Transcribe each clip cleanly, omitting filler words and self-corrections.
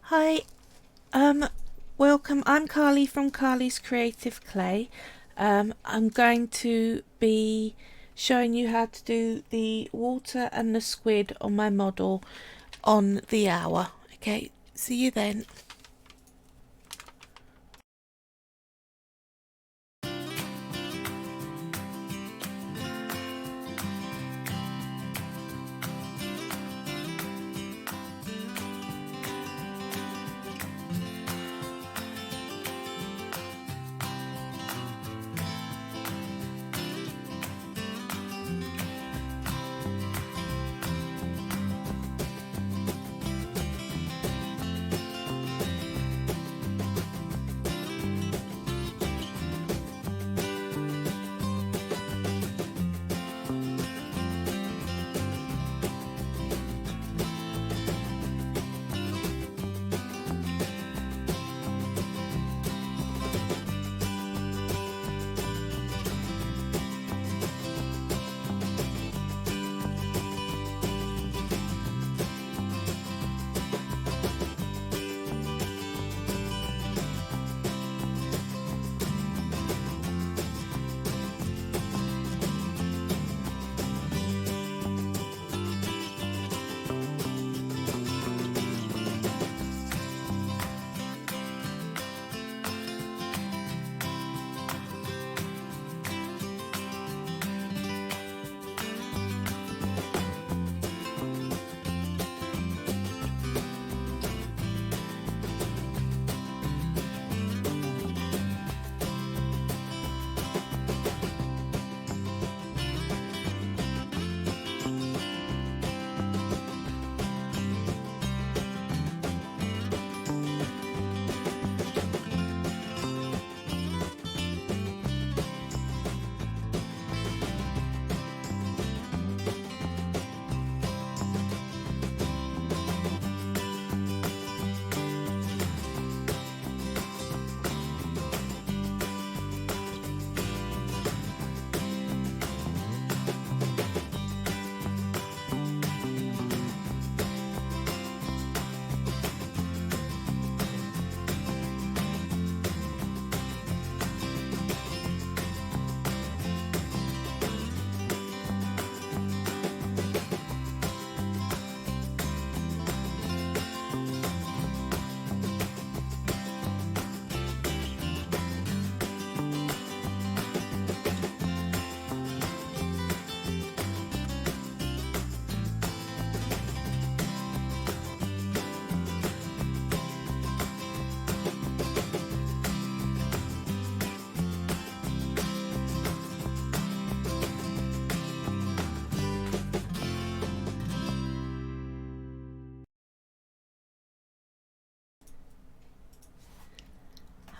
Hi, welcome. I'm Carly from Carly's Creative Clay. I'm going to be showing you how to do the water and the squid on my model on the hour. Okay, see you then.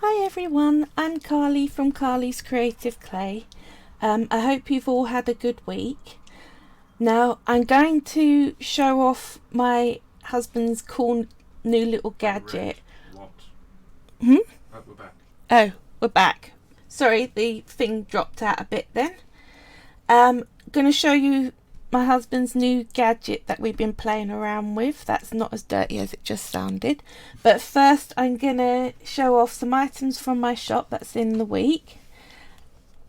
Hi everyone, I'm Carly from Carly's Creative Clay. I hope you've all had a good week. Now I'm going to show off my husband's cool new little gadget. What? Hmm? We're back. Oh, we're back. Sorry, the thing dropped out a bit then. Going to show you my husband's new gadget that we've been playing around with. That's not as dirty as it just sounded. But first I'm going to show off some items from my shop that's in the week.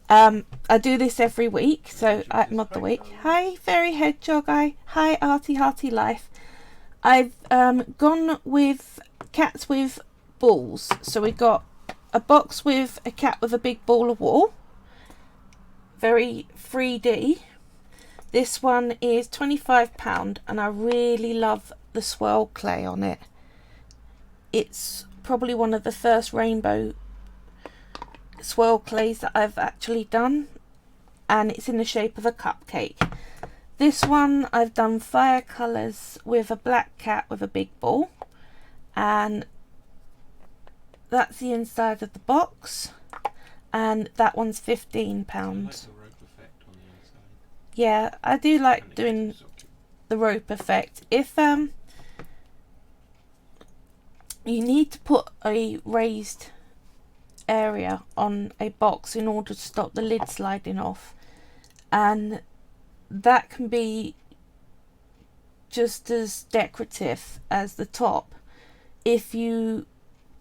I do this every week, so item of the week. Hi, Fairy Hedgehog. Hi, Arty Hearty Life. I've gone with cats with balls. So we got a box with a cat with a big ball of wool. Very 3D. This one is £25 and I really love the swirl clay on it. It's probably one of the first rainbow swirl clays that I've actually done, and it's in the shape of a cupcake. This one I've done fire colours with a black cat with a big ball, and that's the inside of the box, and that one's £15. Yeah, I do like doing the rope effect. If you need to put a raised area on a box in order to stop the lid sliding off, and that can be just as decorative as the top if you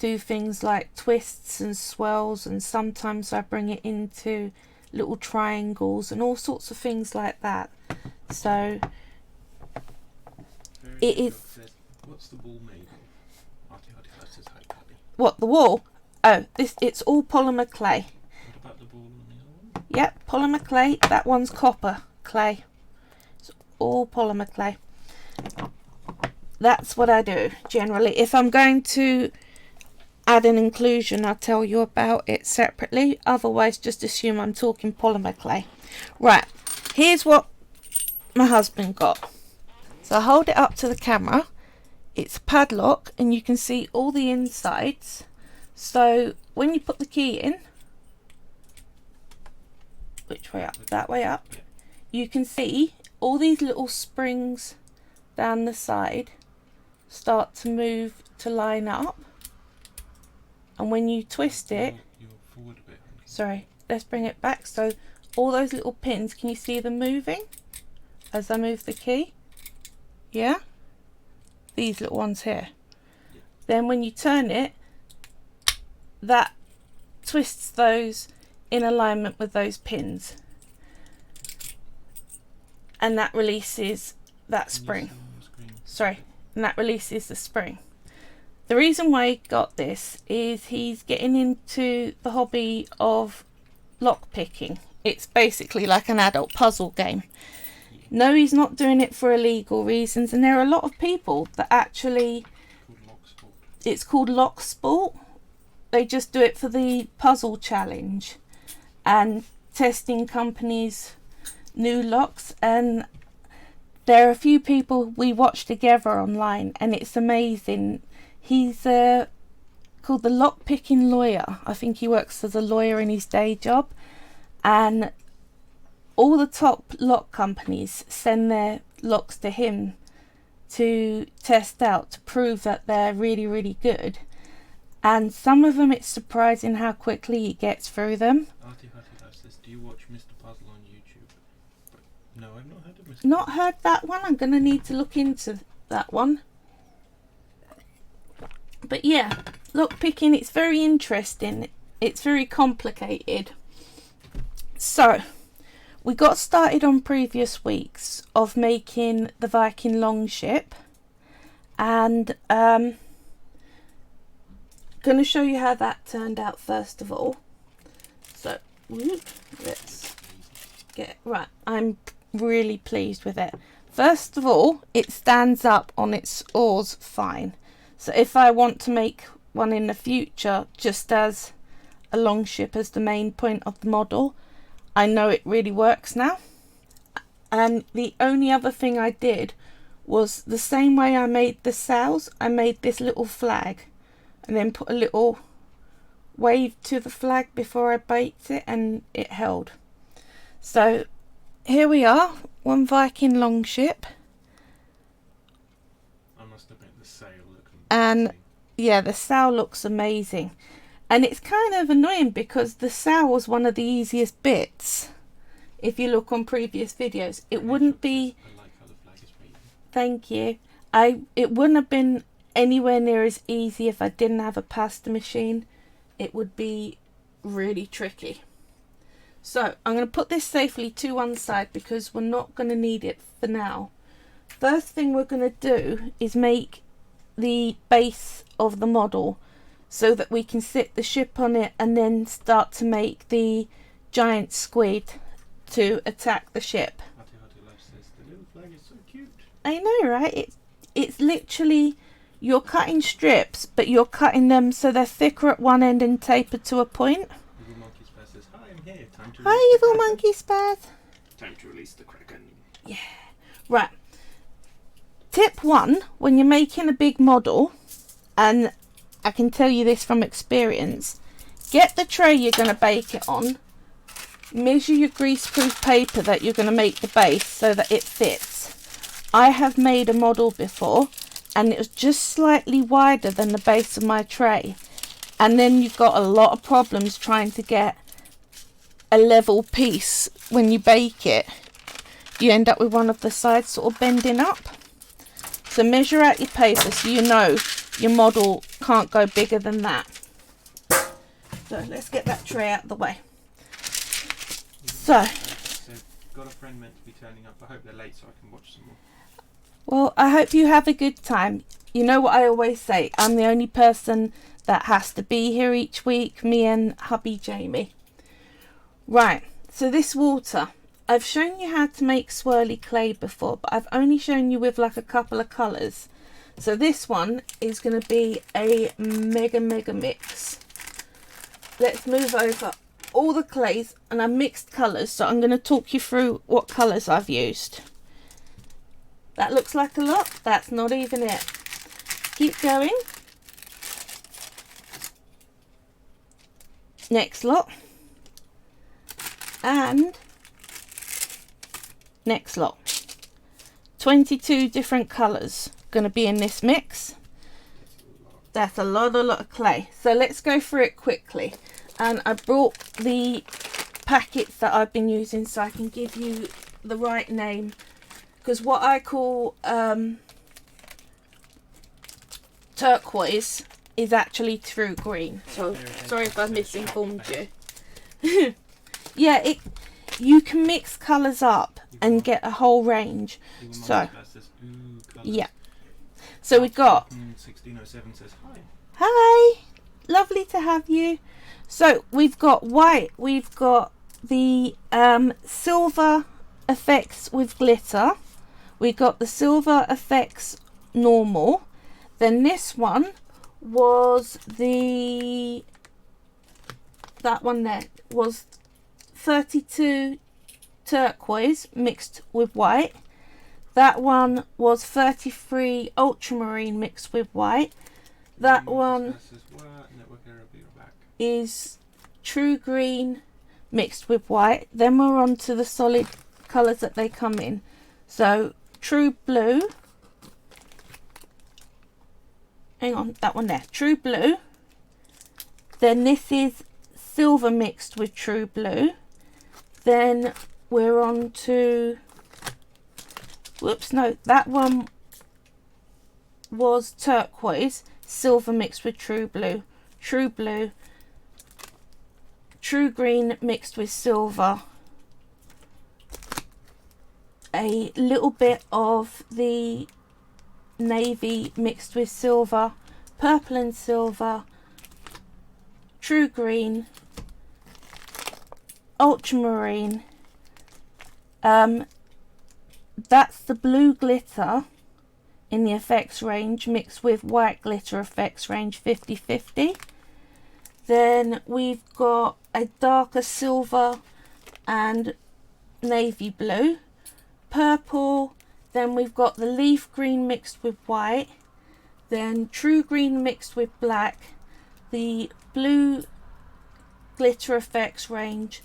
do things like twists and swirls, and sometimes I bring it into little triangles and all sorts of things like that. So it is. What's the wall made of? What, the wall? Oh, it's all polymer clay. What about the ball on the other one? Yep, polymer clay. That one's copper clay. It's all polymer clay. That's what I do generally. If I'm going to add an inclusion, I'll tell you about it separately. Otherwise, just assume I'm talking polymer clay. Right, here's what my husband got. So I hold it up to the camera. It's a padlock, and you can see all the insides. So when you put the key in, which way up? That way up. You can see all these little springs down the side start to move to line up. And when you twist it, you're forward a bit. Sorry, let's bring it back. So all those little pins, can you see them moving as I move the key? Yeah? These little ones here. Yeah. Then when you turn it, that twists those in alignment with those pins. And that releases that spring. Sorry, and that releases the spring. The reason why he got this is he's getting into the hobby of lock picking. It's basically like an adult puzzle game. No, he's not doing it for illegal reasons, and there are a lot of people that actually... It's called lock sport. They just do it for the puzzle challenge and testing companies' new locks. And there are a few people we watch together online, and it's amazing. He's called the lock picking lawyer. I think he works as a lawyer in his day job, and all the top lock companies send their locks to him to test out, to prove that they're really, really good. And some of them, it's surprising how quickly he gets through them. Do you watch Mr. Puzzle on YouTube? No, I've not heard of Mr. Not heard that one. I'm going to need to look into that one. But yeah, lock picking, it's very interesting. It's very complicated. So we got started on previous weeks of making the Viking longship, and going to show you how that turned out first of all. So let's get right. I'm really pleased with it. First of all, it stands up on its oars fine. So if I want to make one in the future, just as a longship as the main point of the model, I know it really works now. And the only other thing I did was the same way I made the sails, I made this little flag and then put a little wave to the flag before I baked it, and it held. So here we are, one Viking longship. I must admit the sail looks amazing. And yeah, the sail looks amazing. And it's kind of annoying because the sail was one of the easiest bits. If you look on previous videos, it wouldn't be... I like how the flag is made. Thank you. It wouldn't have been anywhere near as easy if I didn't have a pasta machine. It would be really tricky. So I'm going to put this safely to one side because we're not going to need it for now. First thing we're going to do is make the base of the model, so that we can sit the ship on it and then start to make the giant squid to attack the ship. The little flag is so cute. I know, right? It's literally, you're cutting strips, but you're cutting them so they're thicker at one end and tapered to a point. Evil Monkey Spaz says, "Hi, I'm here. Time to Hi, Evil Monkey Spaz. Time to release the Kraken." Yeah. Right. Tip 1, when you're making a big model, and I can tell you this from experience, get the tray you're going to bake it on, measure your greaseproof paper that you're going to make the base so that it fits. I have made a model before and it was just slightly wider than the base of my tray, and then you've got a lot of problems trying to get a level piece when you bake it. You end up with one of the sides sort of bending up. So measure out your paper so you know your model can't go bigger than that. So let's get that tray out of the way. So got a friend meant to be turning up. I hope they're late so I can watch some more. well, I hope you have a good time. You know what I always say, I'm the only person that has to be here each week, me and hubby Jamie. Right, so this water, I've shown you how to make swirly clay before, but I've only shown you with like a couple of colours. So this one is going to be a mega mix. Let's move over all the clays, and I mixed colours, so I'm going to talk you through what colours I've used. That looks like a lot, that's not even it. Keep going. Next lot. And next lot. 22 different colours going to be in this mix. That's a lot of clay. So let's go through it quickly. And I brought the packets that I've been using so I can give you the right name. Because what I call turquoise is actually true green. So sorry if I misinformed you. Yeah, you can mix colours up and get a whole range. So yeah. So we got 1607 says hi. Hi, lovely to have you. So we've got white, we've got the silver effects with glitter, we got the silver effects normal, then this one was that one there was 32 turquoise mixed with white, that one was 33 ultramarine mixed with white, that one is true green mixed with white. Then we're on to the solid colours that they come in. So true blue, hang on, that one there, true blue. Then this is silver mixed with true blue. Then we're on to, whoops, no, that one was turquoise, silver mixed with true blue, true green mixed with silver, a little bit of the navy mixed with silver, purple and silver, true green, ultramarine, that's the blue glitter in the effects range mixed with white glitter effects range 50/50. Then we've got a darker silver and navy blue, purple, then we've got the leaf green mixed with white, then true green mixed with black, the blue glitter effects range,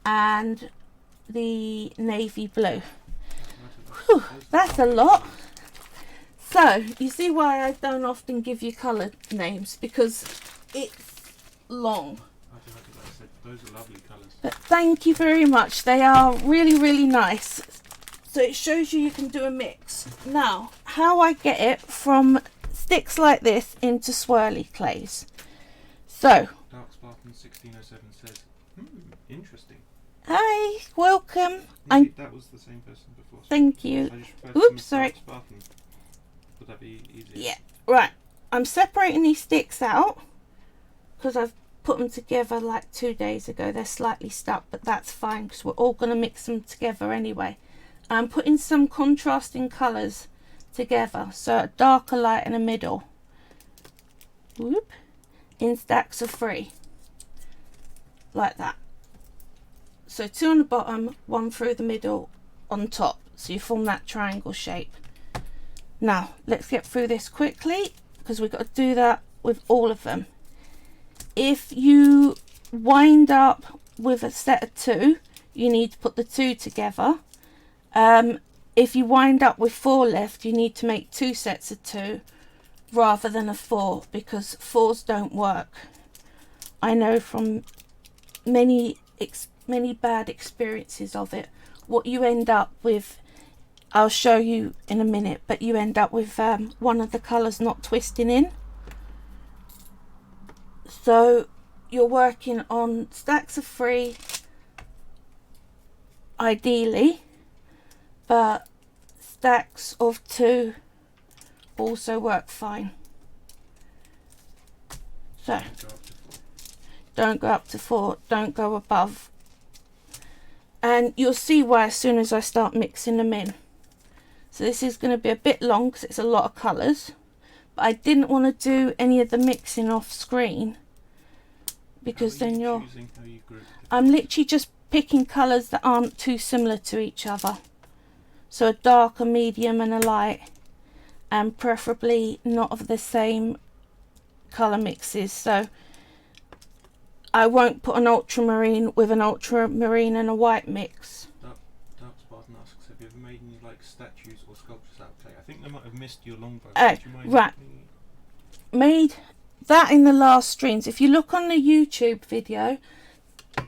and the navy blue. Whew, that's a lot. So you see why I don't often give you colour names, because it's long. Those are lovely colours. But thank you very much. They are really nice. So it shows you can do a mix. Now, how I get it from sticks like this into swirly clays. So, Dark Spartan 1607 says, interesting. hi, welcome. Maybe that was the same person before. Thank you. I just referred to Oops, Miss sorry. Dark Spartan. Would that be easier? Yeah, right. I'm separating these sticks out because I've put them together like 2 days ago. They're slightly stuck, but that's fine because we're all going to mix them together anyway. I'm putting some contrasting colours together, so a darker light in the middle. Whoop. In stacks of 3. Like that. So 2 on the bottom, 1 through the middle on top. So you form that triangle shape. Now, let's get through this quickly because we've got to do that with all of them. If you wind up with a set of 2, you need to put the 2 together. If you wind up with 4 left, you need to make 2 sets of 2 rather than a 4, because 4s don't work. I know from many bad experiences of it. What you end up with I'll show you in a minute, but you end up with one of the colours not twisting in. So you're working on stacks of 3 ideally, but stacks of 2 also work fine. So don't go up to 4, don't go above. And you'll see why as soon as I start mixing them in. So this is going to be a bit long because it's a lot of colours, but I didn't want to do any of the mixing off screen because then I'm literally just picking colours that aren't too similar to each other. So a dark, a medium and a light, and preferably not of the same colour mixes. So I won't put an ultramarine with an ultramarine and a white mix. Dark Spartan asks, have you ever made any like statues or sculptures out of clay? I think they might have missed your longbow. Right. Made that in the last streams. If you look on the YouTube video,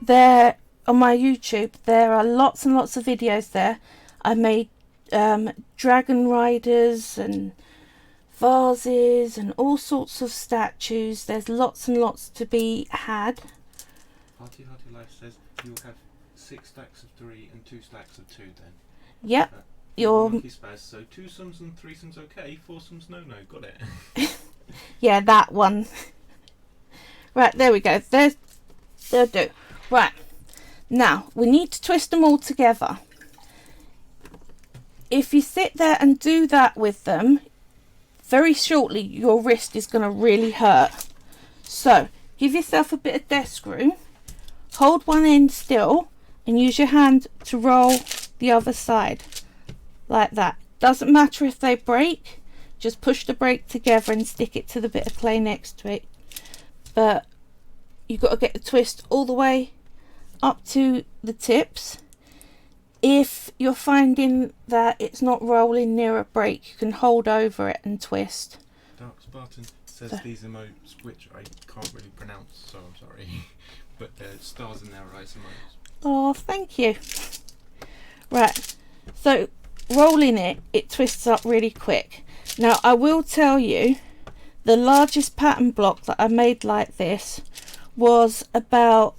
there on my YouTube, there are lots and lots of videos there. I made dragon riders and vases and all sorts of statues. There's lots and lots to be had. Hearty Life says you'll have 6 stacks of 3 and 2 stacks of 2 then. Yep. Your monkey spaz, so 2 sums and 3 sums okay, 4 sums no, got it. Yeah, that one. Right, there we go. They'll do. Right, now we need to twist them all together. If you sit there and do that with them, very shortly your wrist is going to really hurt. So give yourself a bit of desk room, hold one end still and use your hand to roll the other side like that. Doesn't matter if they break, just push the break together and stick it to the bit of clay next to it. But you've got to get the twist all the way up to the tips. If you're finding that it's not rolling near a break, you can hold over it and twist. Dark Spartan says these emotes, which I can't really pronounce, so I'm sorry, but they're stars in their eyes emotes. Oh, thank you. Right, so rolling it, it twists up really quick. Now I will tell you, the largest pattern block that I made like this was about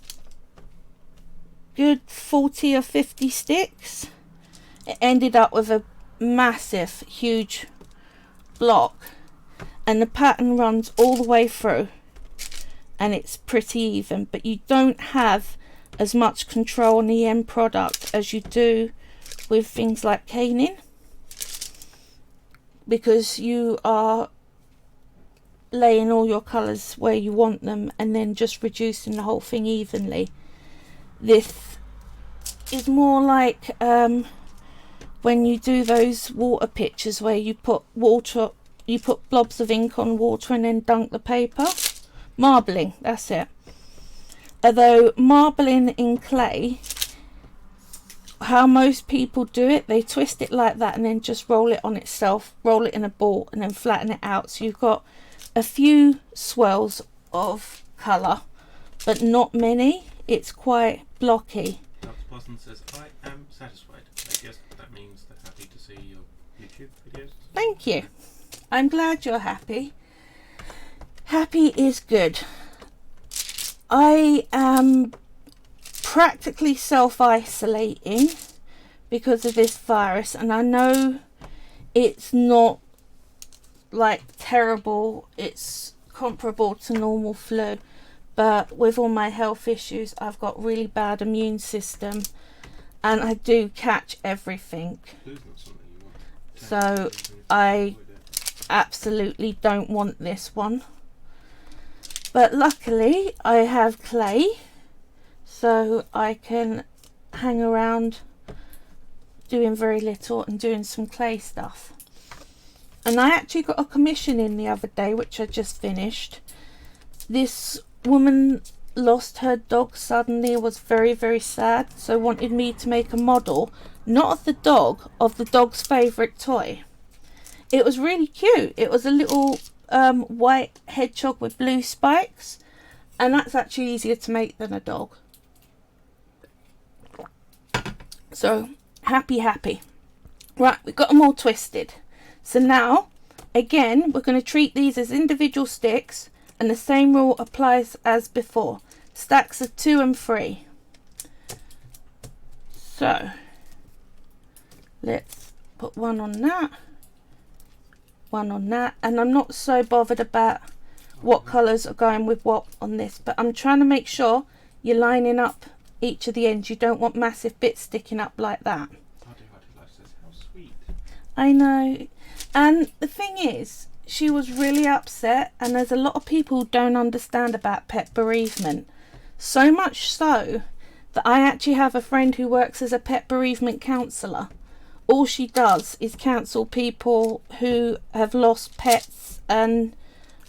good 40 or 50 sticks. It ended up with a massive, huge block, and the pattern runs all the way through and it's pretty even, but you don't have as much control on the end product as you do with things like caning, because you are laying all your colours where you want them and then just reducing the whole thing evenly. This is more like when you do those water pictures where you put blobs of ink on water and then dunk the paper. Marbling, that's it. Although marbling in clay, how most people do it, they twist it like that and then just roll it on itself, roll it in a ball and then flatten it out. So you've got a few swells of colour, but not many. It's quite blocky. Dr. Parson says, I am satisfied. I guess that means they're happy to see your YouTube videos. Thank you. I'm glad you're happy. Happy is good. I am practically self-isolating because of this virus, and I know it's not like terrible, it's comparable to normal flu, but with all my health issues I've got really bad immune system and I do catch everything. So I absolutely don't want this one, but luckily I have clay, so I can hang around doing very little and doing some clay stuff. And I actually got a commission in the other day, which I just finished. This woman lost her dog suddenly, was very, very sad, so wanted me to make a model, not of the dog, of the dog's favourite toy. It was really cute. It was a little white hedgehog with blue spikes, and that's actually easier to make than a dog. So happy. Right, we've got them all twisted. So now, again, we're going to treat these as individual sticks, and the same rule applies as before. Stacks of 2 and 3. So, let's put one on that, one on that, and I'm not so bothered about what colours are going with what on this, but I'm trying to make sure you're lining up each of the ends. You don't want massive bits sticking up like that. How sweet. I know. And the thing is, she was really upset, and there's a lot of people who don't understand about pet bereavement. So much so that I actually have a friend who works as a pet bereavement counsellor. All she does is counsel people who have lost pets and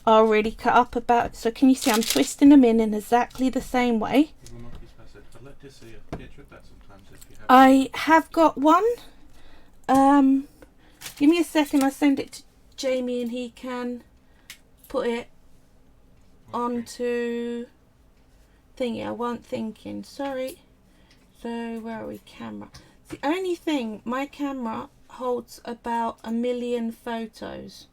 are really cut up about it. So can you see I'm twisting them in exactly the same way? I'd like to see a picture of that sometimes if you have. I have got one. Give me a second, I'll send it to Jamie and he can put it onto thingy. I wasn't thinking, sorry. So where are we? Camera. The only thing, my camera holds about 1 million photos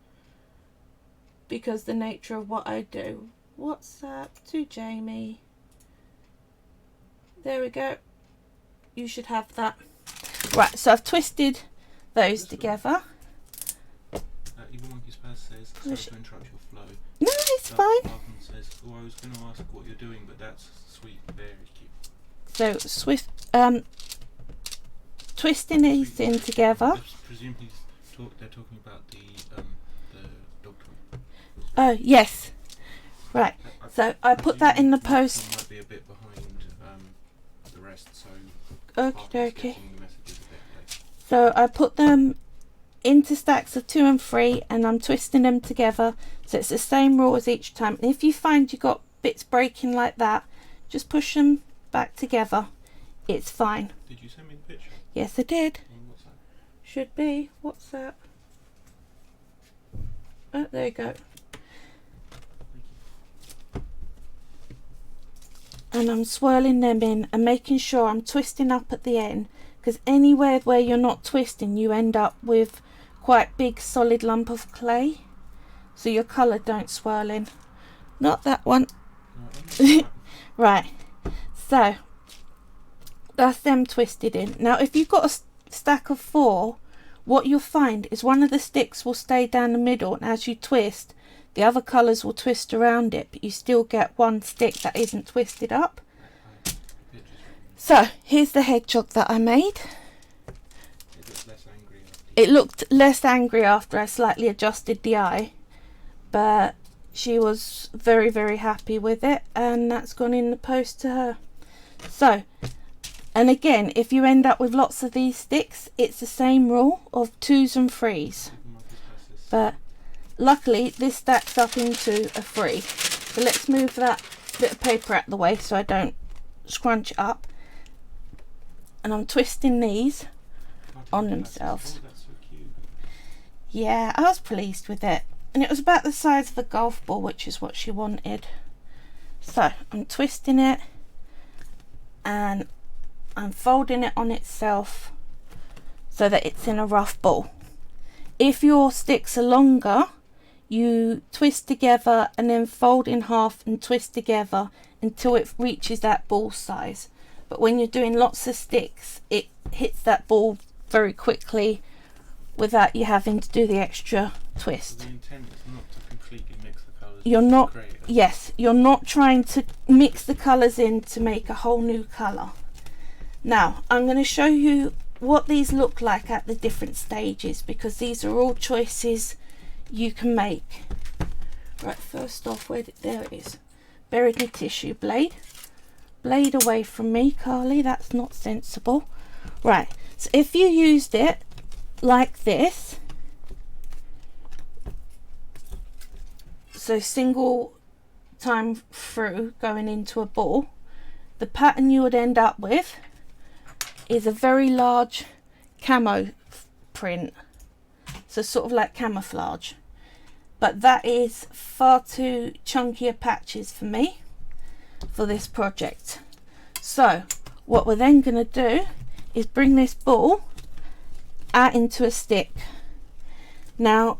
because the nature of what I do. WhatsApp to Jamie. There we go. You should have that. Right, so I've twisted those together. Even Monkey Spaz says, sorry to interrupt your flow. No, it's fine. Malcolm says, oh, I was going to ask what you're doing, but that's sweet, very cute. So twisting these in together. Presumably they're talking about the dog toy. Oh yes, right. So I put that in the post. Might be a bit behind the rest, so. Okay. So I put them into stacks of 2 and 3, and I'm twisting them together. So it's the same rule as each time. And if you find you got bits breaking like that, just push them back together. It's fine. Did you send me the picture? Yes, I did. What's that? Should be. What's that? Oh, there you go. And I'm swirling them in and making sure I'm twisting up at the end, because anywhere where you're not twisting you end up with quite big solid lump of clay, so your colour don't swirl in. Not that one. Right, so that's them twisted in. Now if you've got a stack of 4, what you'll find is one of the sticks will stay down the middle, and as you twist the other colours will twist around it, but you still get one stick that isn't twisted up. So here's the hedgehog that I made. It looked less angry after I slightly adjusted the eye, but she was very, very happy with it, and that's gone in the post to her. So, and again, if you end up with lots of these sticks, it's the same rule of 2s and 3s. But luckily this stacks up into a 3. So let's move that bit of paper out of the way so I don't scrunch it up. And I'm twisting these on themselves. Oh, that's so cute. Yeah, I was pleased with it. And it was about the size of a golf ball, which is what she wanted. So I'm twisting it and I'm folding it on itself so that it's in a rough ball. If your sticks are longer, you twist together and then fold in half and twist together until it reaches that ball size. But when you're doing lots of sticks, it hits that ball very quickly without you having to do the extra twist. So the intent is not to completely mix the colours. You're not, yes, you're not trying to mix the colours in to make a whole new colour. Now, I'm going to show you what these look like at the different stages, because these are all choices you can make. Right, first off, there it is. Buried in tissue blade. Blade away from me, Carly, that's not sensible. Right, so if you used it like this, so single time through going into a ball, the pattern you would end up with is a very large camo print, so sort of like camouflage, but that is far too chunkier patches for me for this project. So what we're then going to do is bring this ball out into a stick. Now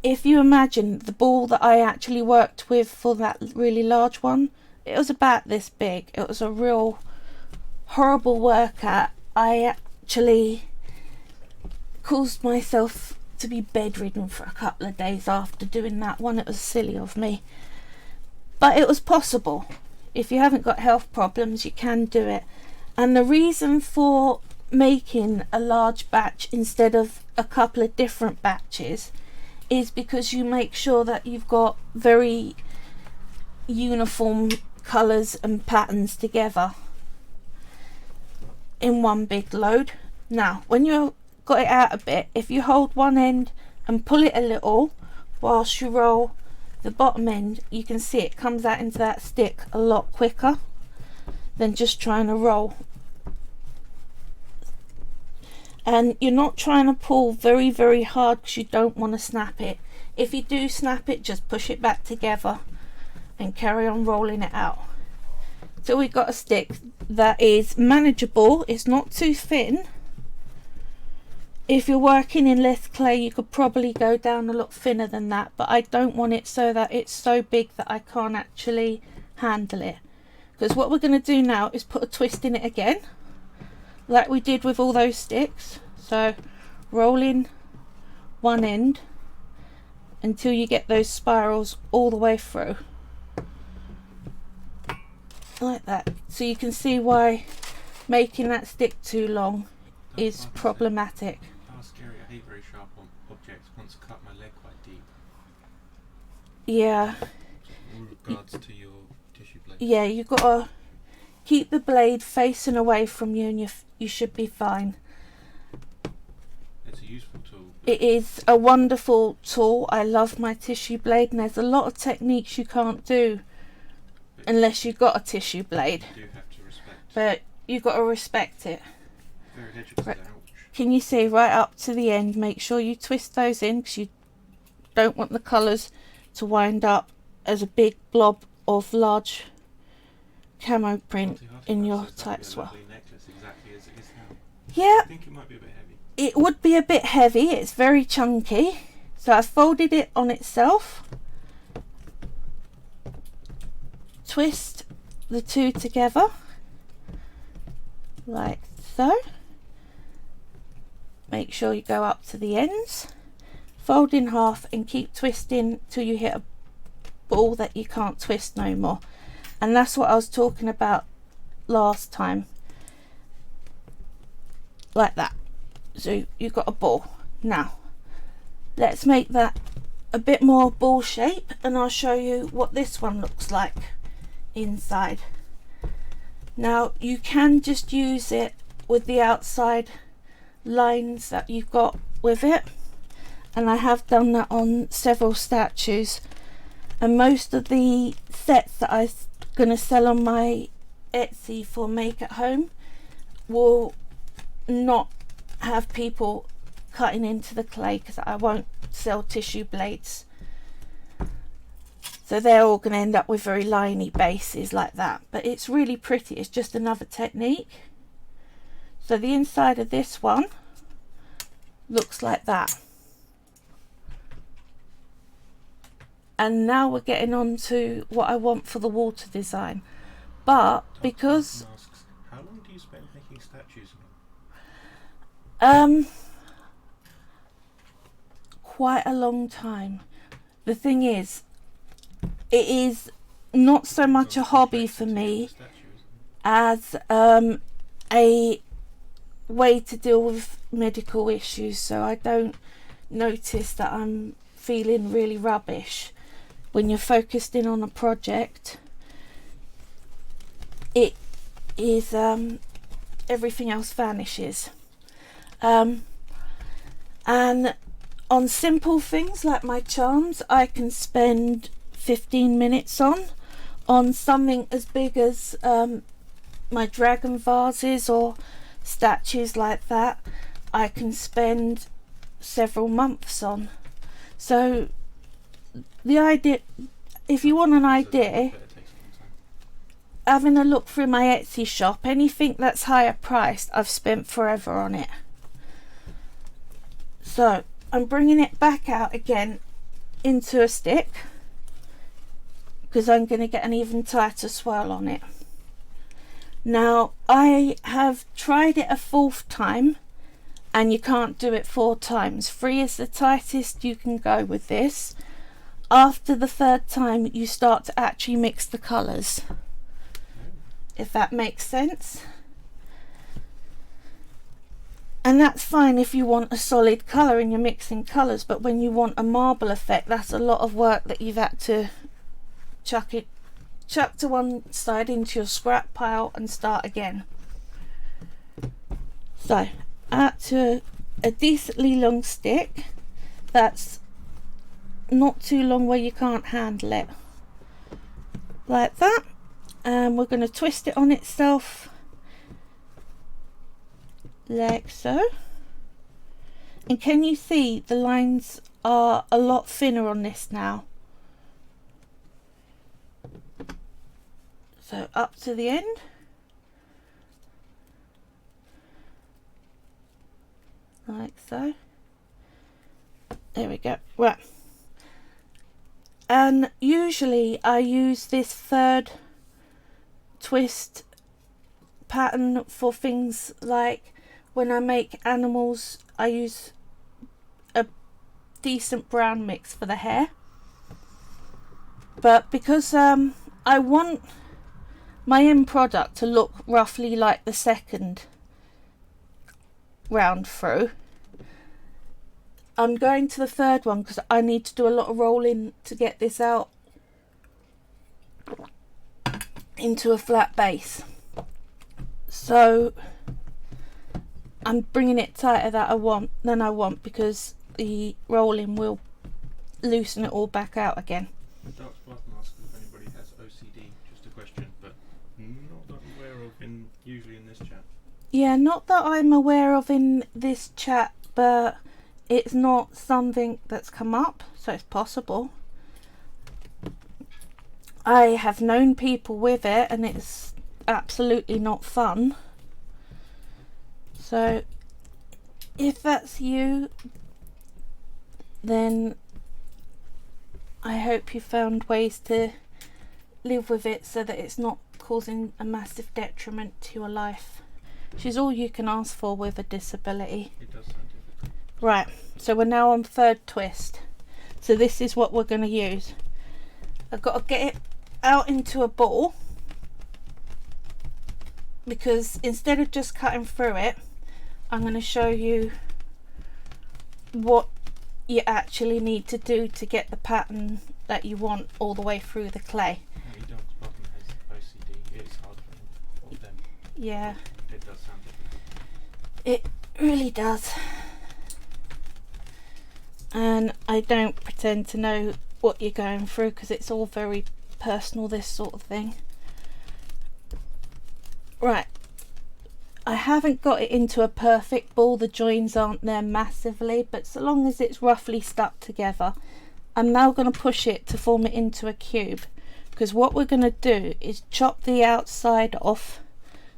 if you imagine the ball that I actually worked with for that really large one, it was about this big. It was a real horrible workout. I actually caused myself to be bedridden for a couple of days after doing that one. It was silly of me, but it was possible. If you haven't got health problems, you can do it. And the reason for making a large batch instead of a couple of different batches is because you make sure that you've got very uniform colours and patterns together in one big load. Now when you've got it out a bit, if you hold one end and pull it a little whilst you roll the bottom end, you can see it comes out into that stick a lot quicker than just trying to roll. And you're not trying to pull very, very hard because you don't want to snap it. If you do snap it, just push it back together and carry on rolling it out. So we've got a stick that is manageable. It's not too thin. If you're working in less clay, you could probably go down a lot thinner than that, but I don't want it so that it's so big that I can't actually handle it. Because what we're going to do now is put a twist in it again, like we did with all those sticks. So roll in one end until you get those spirals all the way through, like that. So you can see why making that stick too long is problematic. How scary. I hate very sharp objects. Once I cut my leg quite deep. Yeah. In regards to your tissue blade. Yeah, you've got to keep the blade facing away from you and you should be fine. It's a useful tool. It is a wonderful tool. I love my tissue blade, and there's a lot of techniques you can't do unless you've got a tissue blade. You do have to respect. But you've got to respect it. Very legible. Right. Ouch. Can you see right up to the end? Make sure you twist those in because you don't want the colours to wind up as a big blob of large camo print in your tight swirl. Exactly as it is now. Yeah, I think it might be a bit heavy. it would be a bit heavy. It's very chunky. So I folded it on itself. Twist the two together like so. Make sure you go up to the ends. Fold in half and keep twisting till you hit a ball that you can't twist no more. And that's what I was talking about last time. Like that. So you've got a ball. Now let's make that a bit more ball shape and I'll show you what this one looks like inside. Now you can just use it with the outside lines that you've got with it, and I have done that on several statues, and most of the sets that I'm going to sell on my Etsy for make at home will not have people cutting into the clay because I won't sell tissue blades, so they're all going to end up with very liney bases like that. But it's really pretty. It's just another technique. So the inside of this one looks like that. And now we're getting on to what I want for the water design. But because how long do you spend making statues? Quite a long time. The thing is, it is not so much a hobby for me as a way to deal with medical issues, so I don't notice that I'm feeling really rubbish. When you're focused in on a project, it is everything else vanishes. And on simple things like my charms, I can spend 15 minutes on something as big as my dragon vases or statues like that. I can spend several months on. So the idea, if you want an idea, having a look through my Etsy shop, anything that's higher priced, I've spent forever on it. So I'm bringing it back out again into a stick because I'm going to get an even tighter swirl on it. Now I have tried it a 4th time and you can't do it 4 times. 3 is the tightest you can go with this. After the 3rd time you start to actually mix the colours, if that makes sense. And that's fine if you want a solid colour and you're mixing colours, but when you want a marble effect, that's a lot of work that you've had to chuck to one side into your scrap pile and start again. So out to a decently long stick that's not too long where you can't handle it, like that, and we're going to twist it on itself like so. And can you see the lines are a lot thinner on this now? So up to the end, like so. There we go. Right, and usually I use this 3rd twist pattern for things like when I make animals. I use a decent brown mix for the hair, but because I want my end product to look roughly like the 2nd round through, I'm going to the 3rd one because I need to do a lot of rolling to get this out into a flat base. So I'm bringing it tighter than I want because the rolling will loosen it all back out again. The Dark Spartan asks if anybody has OCD, just a question, but not that I'm aware of usually in this chat. Yeah, not that I'm aware of in this chat, but it's not something that's come up, so it's possible. I have known people with it and it's absolutely not fun. So if that's you, then I hope you found ways to live with it so that it's not causing a massive detriment to your life, which is all you can ask for with a disability. It does sound difficult. Right, so we're now on 3rd twist. So this is what we're going to use. I've got to get it out into a ball because instead of just cutting through it, I'm going to show you what you actually need to do to get the pattern that you want all the way through the clay. The Dark Spartan has OCD. It's hard for them. Yeah, It does sound difficult. it really does. And I don't pretend to know what you're going through because it's all very personal, this sort of thing. Right, I haven't got it into a perfect ball, the joins aren't there massively, but so long as it's roughly stuck together, I'm now going to push it to form it into a cube, because what we're going to do is chop the outside off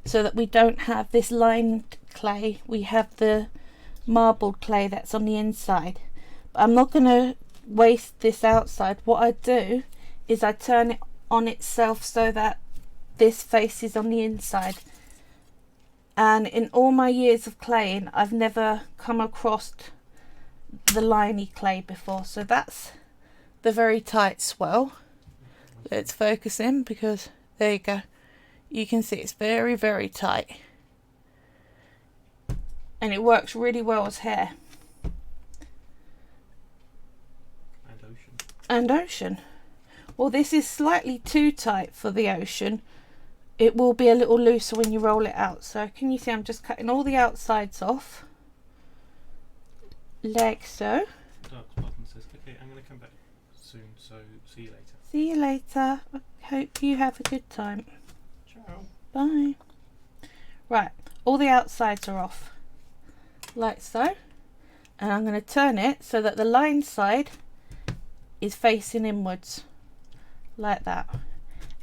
so that we don't have this lined clay, we have the marbled clay that's on the inside. But I'm not going to waste this outside. What I do is I turn it on itself so that this face is on the inside. And in all my years of claying, I've never come across the liney clay before. So that's the very tight swirl. Let's focus in because there you go. You can see it's very, very tight. And it works really well as hair. And ocean. And ocean. Well, this is slightly too tight for the ocean. It will be a little looser when you roll it out. So can you see I'm just cutting all the outsides off like so. Dark Spartan says, okay, I'm going to come back soon, so see you later. See you later. I hope you have a good time. Ciao. Bye. Right, all the outsides are off like so, and I'm going to turn it so that the line side is facing inwards like that.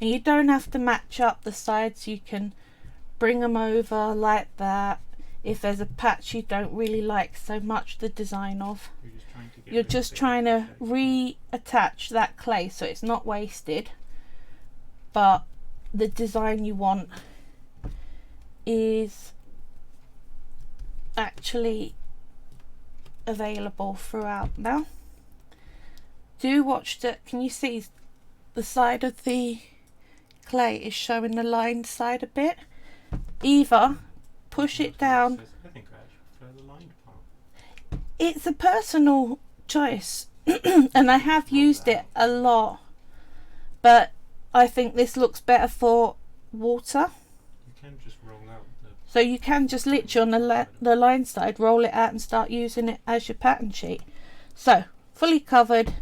And you don't have to match up the sides, you can bring them over like that. if there's a patch you don't really like so much the design of. You're just trying to reattach that clay so it's not wasted, but the design you want is actually available throughout. Now do watch that. Can you see the side of the clay is showing the lined side a bit? Either push it down. I think I actually prefer the lined part. It's a personal choice and I have used it a lot, but I think this looks better for water. You can just roll out the... So you can just literally on the line side roll it out and start using it as your pattern sheet. So fully covered,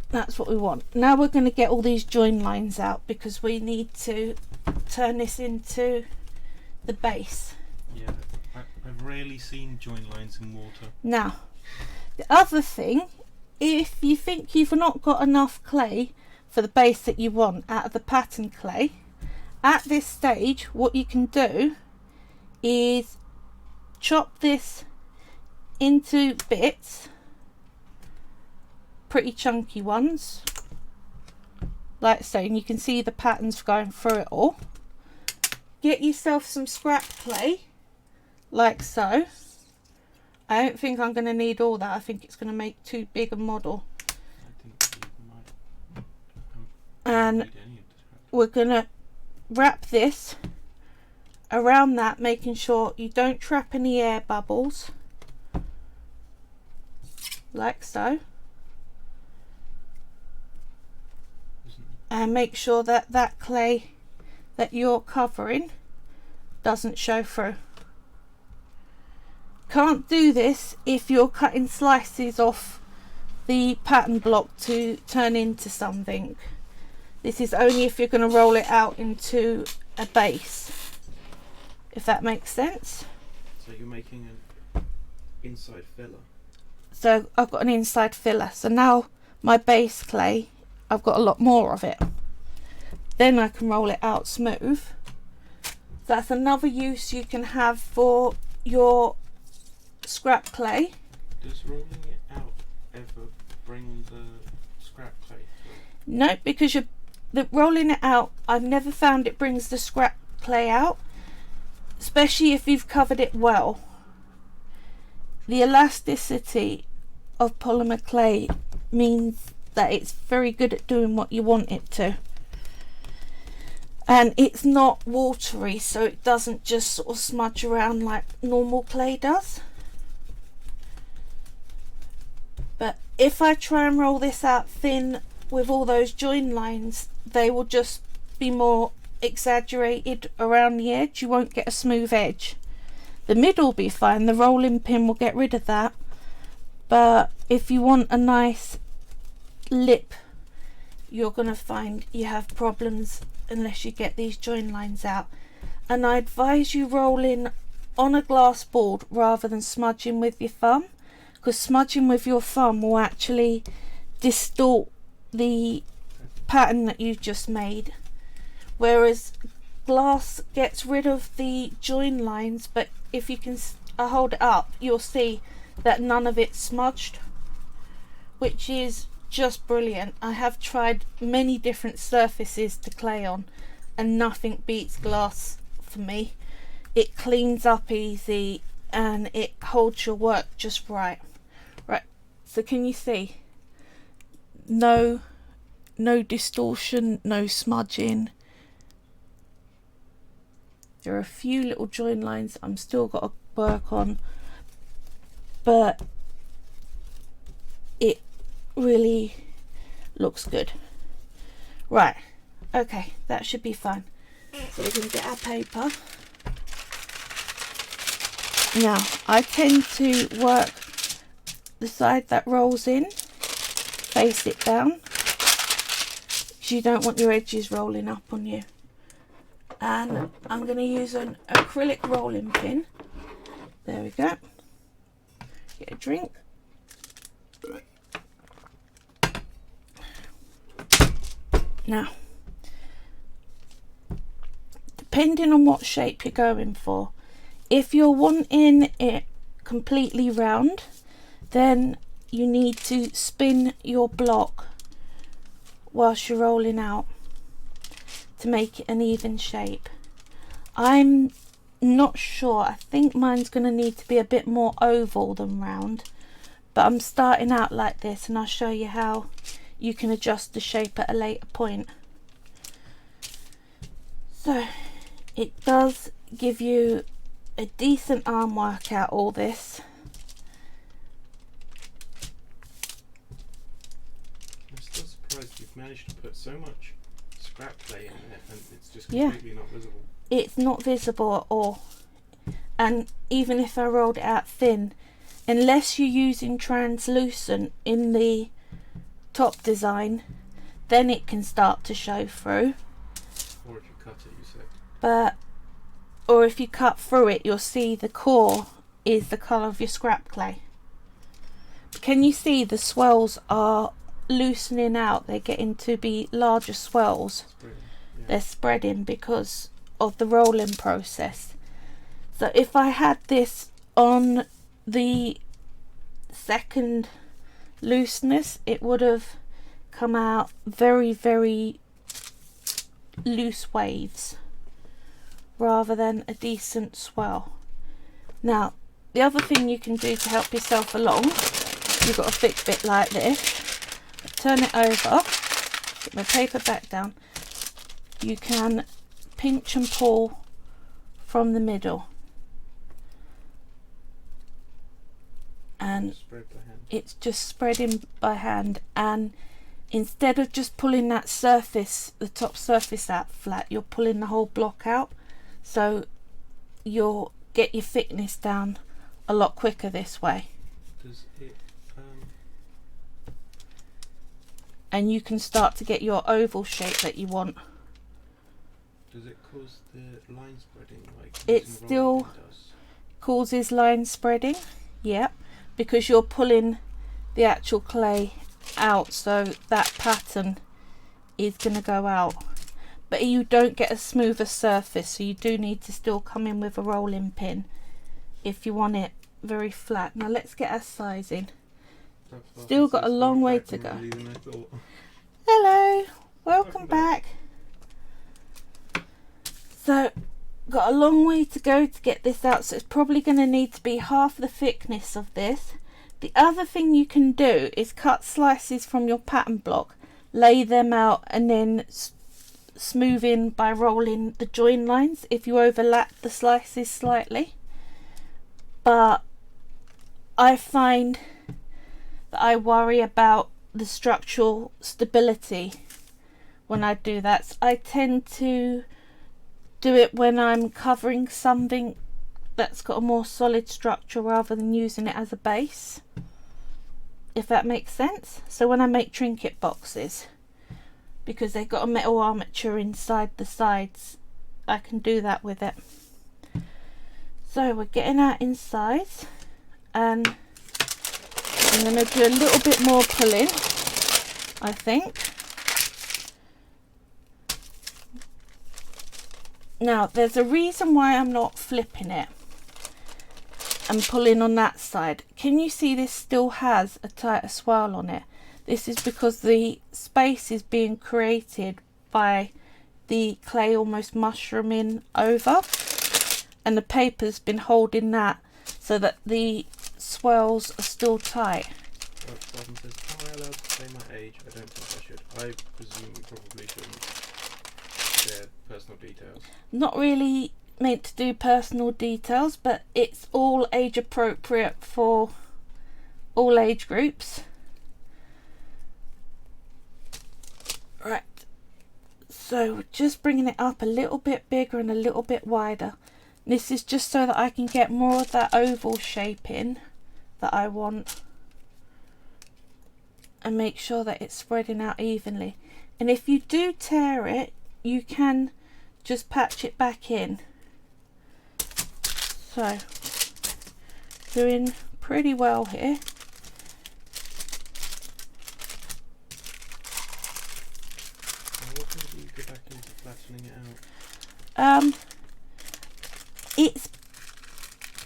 that's what we want. Now we're going to get all these join lines out because we need to turn this into the base. Yeah, I've rarely seen join lines in water. Now the other thing, if you think you've not got enough clay for the base that you want out of the pattern clay, at this stage what you can do is chop this into bits, pretty chunky ones like so, and you can see the patterns going through it all. Get yourself some scrap clay like so. I don't think I'm going to need all that. I think it's going to make too big a model. I think you might. And Need any of the scrap. we're going to wrap this around that, making sure you don't trap any air bubbles like so, and make sure that that clay that you're covering doesn't show through. Can't do this if you're cutting slices off the pattern block to turn into something. This is only if you're going to roll it out into a base, if that makes sense. So you're making an inside filler. So I've got an inside filler, so now my base clay, I've got a lot more of it. Then I can roll it out smooth. That's another use you can have for your scrap clay. Does rolling it out ever bring the scrap clay through? No, because the rolling it out, I've never found it brings the scrap clay out, especially if you've covered it well. The elasticity of polymer clay means that it's very good at doing what you want it to, and it's not watery, so it doesn't just sort of smudge around like normal clay does. But if I try and roll this out thin with all those join lines, they will just be more exaggerated around the edge. You won't get a smooth edge. The middle will be fine, the rolling pin will get rid of that, but if you want a nice lip, you're going to find you have problems unless you get these join lines out. And I advise you rolling on a glass board rather than smudging with your thumb, because smudging with your thumb will actually distort the pattern that you've just made, whereas glass gets rid of the join lines. But if you can hold it up, you'll see that none of it's smudged, which is just brilliant. I have tried many different surfaces to clay on and nothing beats glass for me. It cleans up easy and it holds your work just right. Right, so can you see? No distortion, no smudging. There are a few little join lines I'm still got to work on, but it really looks good. Right, okay, that should be fine. So we're going to get our paper. Now, I tend to work the side that rolls in, face it down, because you don't want your edges rolling up on you. And I'm going to use an acrylic rolling pin. There we go. Get a drink. Now, depending on what shape you're going for, If you're wanting it completely round, then you need to spin your block whilst you're rolling out to make it an even shape. I'm not sure, I think mine's going to need to be a bit more oval than round, but I'm starting out like this, and I'll show you how you can adjust the shape at a later point. So it does give you a decent arm workout, all this. I'm still surprised you've managed to put so much scrap clay in there and it's just completely not visible. It's not visible at all, and even if I rolled it out thin, unless you're using translucent in the top design, then it can start to show through. Or if you cut it, you said. Or if you cut through it, you'll see the core is the colour of your scrap clay. Can you see the swells are loosening out? They're getting to be larger swells. Yeah. They're spreading because of the rolling process. So if I had this on the second looseness, it would have come out very, very loose waves rather than a decent swell. Now, the other thing you can do to help yourself along, you've got a thick bit like this, turn it over, get my paper back down, you can pinch and pull from the middle, and it's just spreading by hand, and instead of just pulling that surface, the top surface out flat, you're pulling the whole block out, so you'll get your thickness down a lot quicker this way. Does it and you can start to get your oval shape that you want. Does it cause the line spreading like it still causes line spreading? Yep, because you're pulling the actual clay out, so that pattern is going to go out, but you don't get a smoother surface, so you do need to still come in with a rolling pin if you want it very flat. Now let's get our sizing. Still got a long way to go. Hello, welcome back. So got a long way to go to get this out, so it's probably going to need to be half the thickness of this. The other thing you can do is cut slices from your pattern block, lay them out, and then smooth in by rolling the join lines if you overlap the slices slightly. But I find that I worry about the structural stability when I do that. So I tend to do it when I'm covering something that's got a more solid structure rather than using it as a base, if that makes sense. So when I make trinket boxes, because they've got a metal armature inside the sides, I can do that with it. So we're getting our insides, and I'm going to do a little bit more pulling, I think. Now there's a reason why I'm not flipping it and pulling on that side. Can you see this still has a tighter swirl on it? This is because the space is being created by the clay almost mushrooming over, and the paper's been holding that so that the swirls are still tight. Robin says, am I allowed to say my age? I don't think I should. I presume you probably shouldn't share personal details. Not really meant to do personal details, but it's all age appropriate for all age groups. Right, so just bringing it up a little bit bigger and a little bit wider. This is just so that I can get more of that oval shape in that I want, and make sure that it's spreading out evenly. And if you do tear it, you can just patch it back in. So doing pretty well here. What can you go back into flattening it out? It's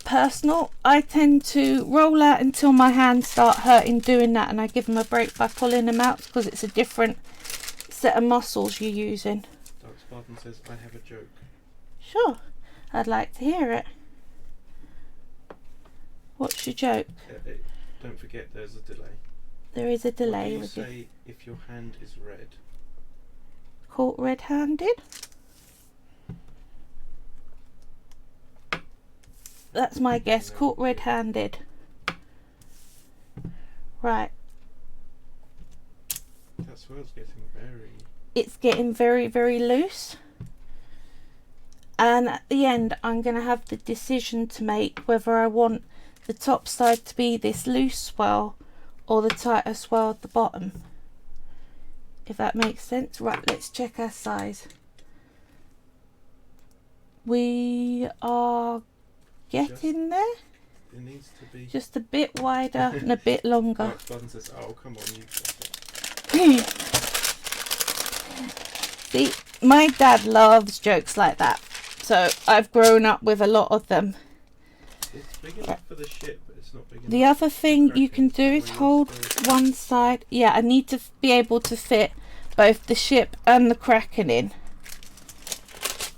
personal. I tend to roll out until my hands start hurting doing that, and I give them a break by pulling them out because it's a different set of muscles you're using. Dark Spartan says, I have a joke. Sure, I'd like to hear it. What's your joke? Don't forget there's a delay. There is a delay. What do you say if your hand is red? Caught red-handed? That's my guess. Caught red-handed. Right. That swirl's getting very... It's getting very, very loose. And at the end, I'm going to have the decision to make whether I want the top side to be this loose swirl or the tighter swirl at the bottom. If that makes sense. Right, let's check our size. We are getting there. It needs to be... Just a bit wider and a bit longer. Dark Spartan says, oh, come on, you got it. See, my dad loves jokes like that. So I've grown up with a lot of them. It's big enough for the ship, but it's not big enough. The other thing you can do is hold one side. Yeah, I need to be able to fit both the ship and the Kraken in.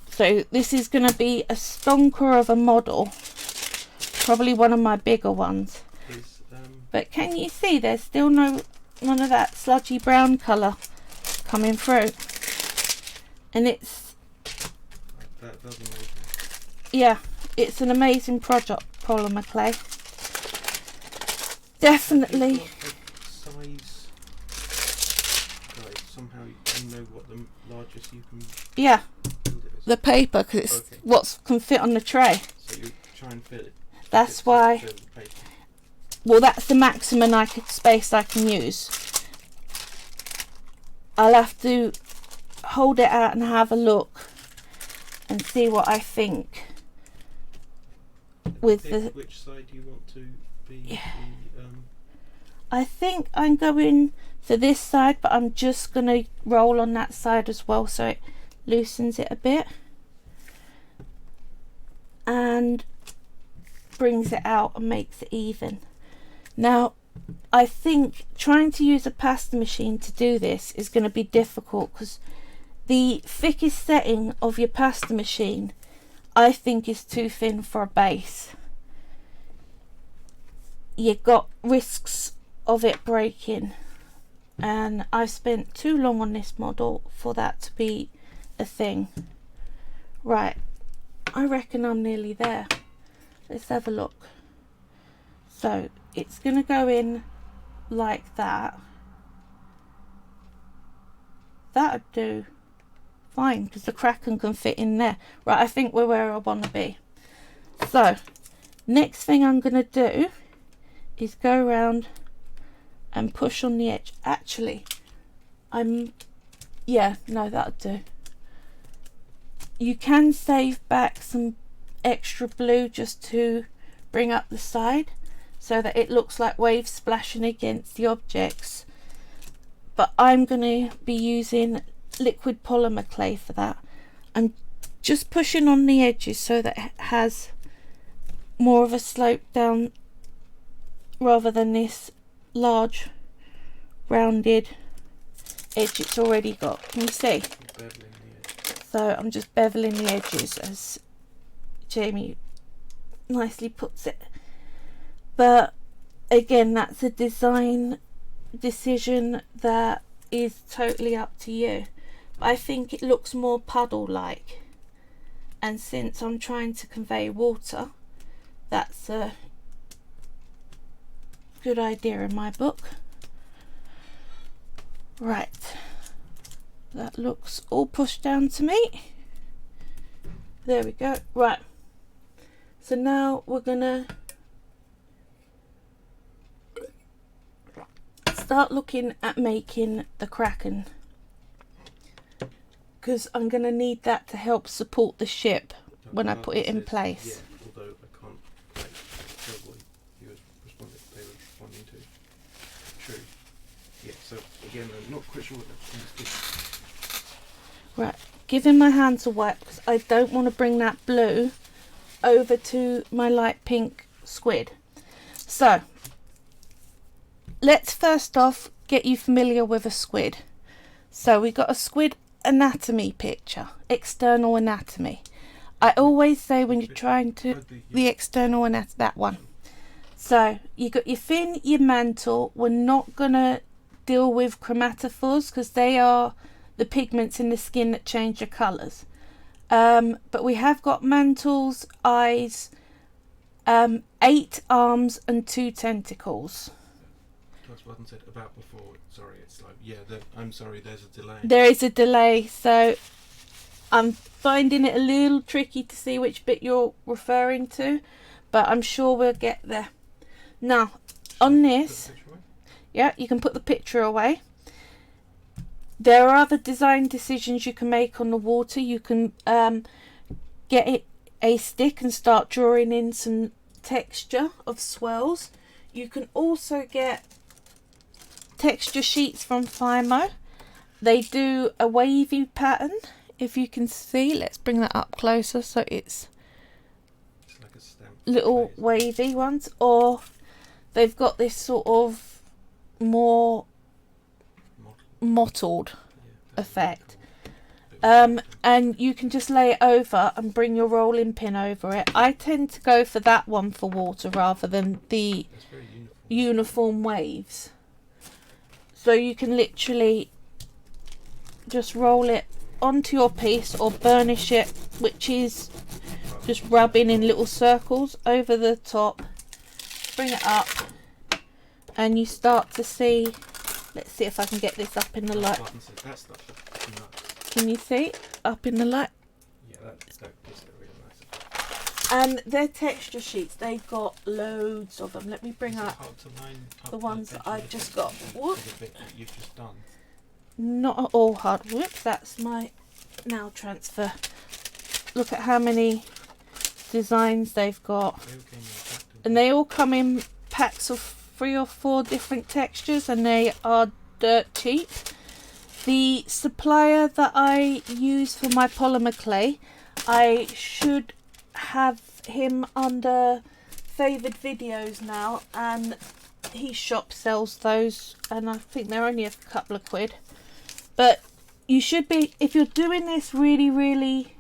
So this is going to be a stonker of a model. Probably one of my bigger ones. But can you see there's still none of that sludgy brown colour coming through? And it's... That does amazing. Yeah, it's an amazing project, Polymer clay. Definitely. Size guide, somehow you know what the largest you can Yeah, build it is. the paper, because it's what can fit on the tray. So you try and fit it. That's why. Well, that's the maximum space I can use. I'll have to hold it out and have a look and see what I think. With the which side do you want to be? Yeah. I think I'm going for this side, but I'm just going to roll on that side as well so it loosens it a bit and brings it out and makes it even. Now I think trying to use a pasta machine to do this is going to be difficult because the thickest setting of your pasta machine I think is too thin for a base. You've got risks of it breaking, and I've spent too long on this model for that to be a thing. Right, I reckon I'm nearly there. Let's have a look. So it's going to go in like that. That'd do fine because the Kraken can fit in there. Right, I think we're where I want to be. So next thing I'm going to do is go around and push on the edge. Actually, yeah, no, that'll do. You can save back some extra blue just to bring up the side so that it looks like waves splashing against the objects, but I'm going to be using liquid polymer clay for that. I'm just pushing on the edges so that it has more of a slope down rather than this large rounded edge it's already got. Can you see? So I'm just beveling the edges, as Jamie nicely puts it. But again, that's a design decision that is totally up to you. But I think it looks more puddle like, and since I'm trying to convey water, that's a good idea in my book. Right, that looks all pushed down to me. There we go. Right, so now we're gonna start looking at making the Kraken, because I'm gonna need that to help support the ship when I put it in place. Yeah, although I can't tell what they were responding to. True. Yeah, so again, I'm not quite sure what that is. Right, giving my hands a wipe because I don't want to bring that blue over to my light pink squid. So let's first off get you familiar with a squid. So we got a squid anatomy picture, external anatomy. I always say when you're trying to, the external anatomy, that one. So you got your fin, your mantle. We're not gonna deal with chromatophores because they are the pigments in the skin that change your colours. But we have got mantles, eyes, 8 arms and 2 tentacles. That's what I said about before. Sorry, it's like, yeah, I'm sorry, there's a delay. There is a delay, so I'm finding it a little tricky to see which bit you're referring to, but I'm sure we'll get there. Now, on this, yeah, you can put the picture away. There are other design decisions you can make on the water. You can get it a stick and start drawing in some texture of swirls. You can also get texture sheets from Polymer. They do a wavy pattern, if you can see. Let's bring that up closer so it's like a stamp little wavy ones, or they've got this sort of more mottled effect. And you can just lay it over and bring your rolling pin over it. I tend to go for that one for water rather than the uniform waves. So you can literally just roll it onto your piece or burnish it, which is just rubbing in little circles over the top. Bring it up and you start to see. Let's see if I can get this up in the light. Can you see up in the light? Yeah, that's really nice. And they're texture sheets. They've got loads of them. Let me bring up the ones that I've just got. What? The bit that you've just done. Not at all hard. Whoops, that's my nail transfer. Look at how many designs they've got. And they all come in packs of 3 or 4 different textures, and they are dirt cheap. The supplier that I use for my polymer clay, I should have him under favoured videos now, and his shop sells those, and I think they're only a couple of quid. But you should be, if you're doing this really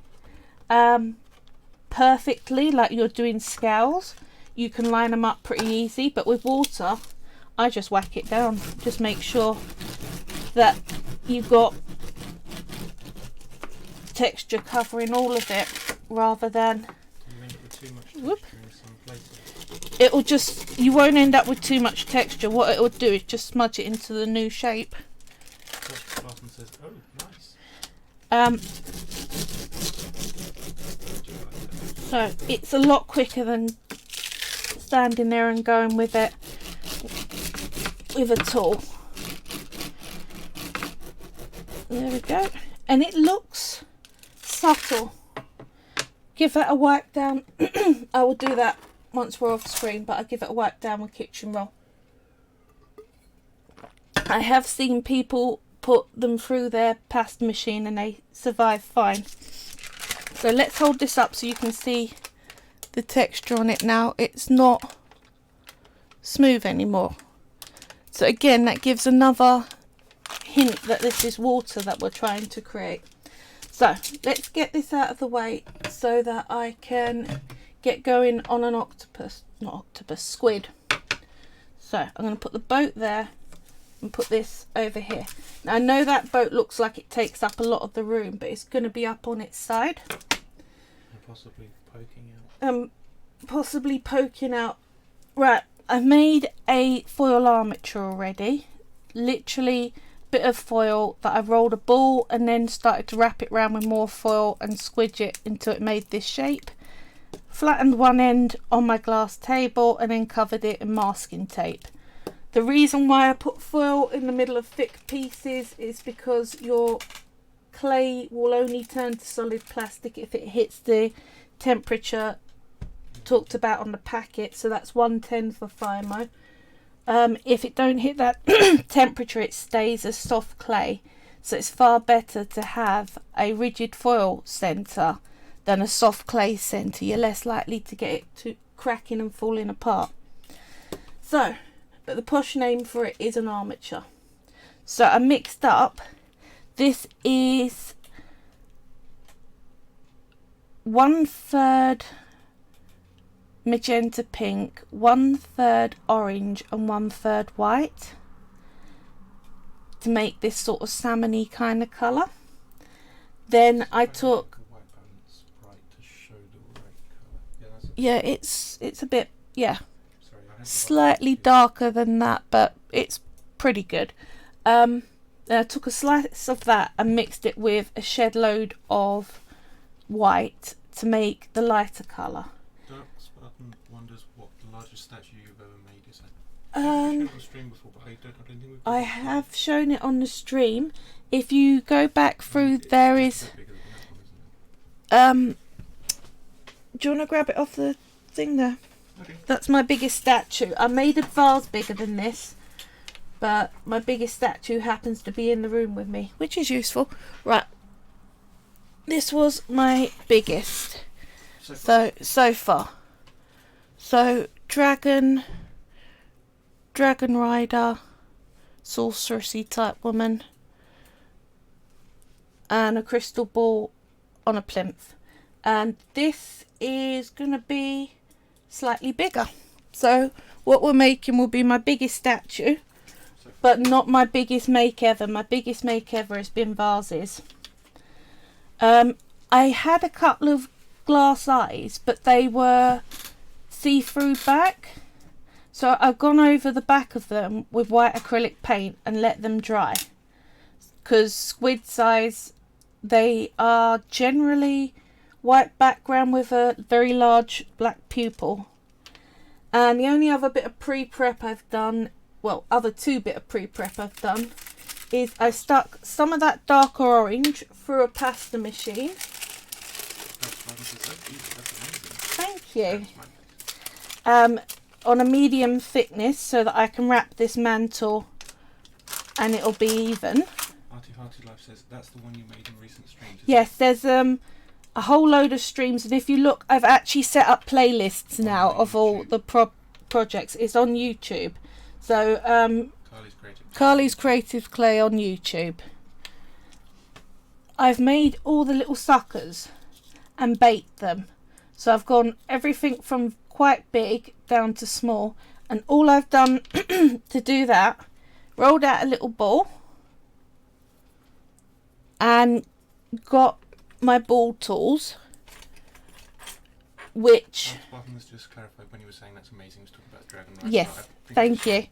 perfectly, like you're doing scales, you can line them up pretty easy. But with water, I just whack it down. Just make sure that you've got texture covering all of it, rather than it'll just, you won't end up with too much texture. What it'll do is just smudge it into the new shape. Says, oh, nice. So it's a lot quicker than standing there and going with it with a tool. There we go. And it looks subtle. Give that a wipe down. I will do that once we're off screen, but I give it a wipe down with kitchen roll. I have seen people put them through their pasta machine and they survive fine. So let's hold this up so you can see the texture on it now. It's not smooth anymore. So again, that gives another hint that this is water that we're trying to create. So let's get this out of the way so that I can get going on an squid. So I'm going to put the boat there and put this over here. Now I know that boat looks like it takes up a lot of the room, but it's going to be up on its side. And possibly poking out. Possibly poking out. Right, I've made a foil armature already. Literally a bit of foil that I rolled a ball and then started to wrap it around with more foil and squidge it until it made this shape. Flattened one end on my glass table and then covered it in masking tape. The reason why I put foil in the middle of thick pieces is because your clay will only turn to solid plastic if it hits the temperature talked about on the packet. So that's 110 for Polymer. If it don't hit that temperature, it stays a soft clay. So it's far better to have a rigid foil centre than a soft clay centre. You're less likely to get it to cracking and falling apart. So, but the posh name for it is an armature. So I mixed up, this is 1/3 magenta pink, 1/3 orange and 1/3 white to make this sort of salmon-y kind of colour. Then I took, yeah, it's a bit, yeah, slightly darker than that, but it's pretty good. Then I took a slice of that and mixed it with a shed load of white to make the lighter colour. Dark Spartan wonders what the largest statue you've ever made is. I have shown it on the stream. If you go back through, there is. Do you want to grab it off the thing there? Okay. That's my biggest statue. I made a vase bigger than this, but my biggest statue happens to be in the room with me, which is useful. Right. This was my biggest so far. So dragon rider, sorceressy type woman, and a crystal ball on a plinth. And this is gonna be slightly bigger. So what we're making will be my biggest statue, but not my biggest make ever. My biggest make ever has been vases. I had a couple of glass eyes, but they were see-through back. So I've gone over the back of them with white acrylic paint and let them dry. Because squid eyes, they are generally white background with a very large black pupil. And the only other bit of pre-prep I've done, well, other two bit of pre-prep I've done, is I stuck some of that darker orange through a pasta machine. Thank you. On a medium thickness so that I can wrap this mantle and it'll be even. Artie Hearty Life says that's the one you made in recent streams. Yes, there's a whole load of streams, and if you look, I've actually set up playlists now of all the projects. It's on YouTube. So Carly's Creative Clay on YouTube. I've made all the little suckers and baked them. So I've gone everything from quite big down to small, and all I've done to do that, rolled out a little ball and got my ball tools, which Let's just clarify, when you were saying that's amazing, was talking about dragon rider. yes, thank you.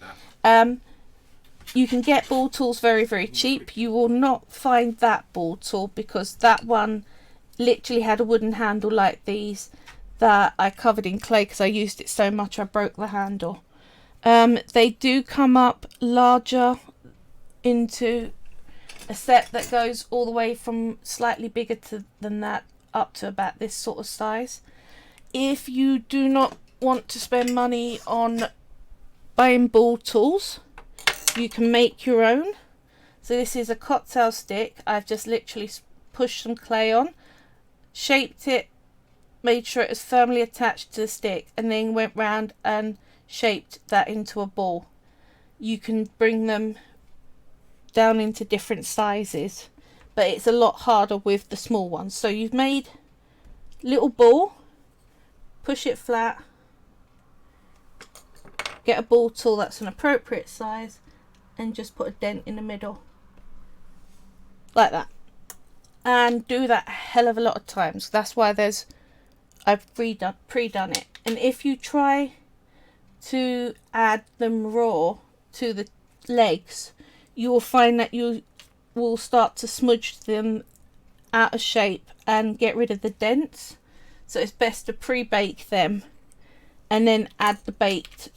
You can get ball tools very, very cheap. You will not find that ball tool because that one literally had a wooden handle like these that I covered in clay because I used it so much I broke the handle. They do come up larger into a set that goes all the way from slightly bigger than that up to about this sort of size. If you do not want to spend money on buying ball tools, you can make your own. So this is a cocktail stick. I've just literally pushed some clay on, shaped it, made sure it was firmly attached to the stick, and then went round and shaped that into a ball. You can bring them down into different sizes, but it's a lot harder with the small ones. So you've made little ball, push it flat, get a ball tool that's an appropriate size, and just put a dent in the middle like that, and do that a hell of a lot of times. That's why I've pre-done it. And if you try to add them raw to the legs, you will find that you will start to smudge them out of shape and get rid of the dents. So it's best to pre-bake them and then add the baked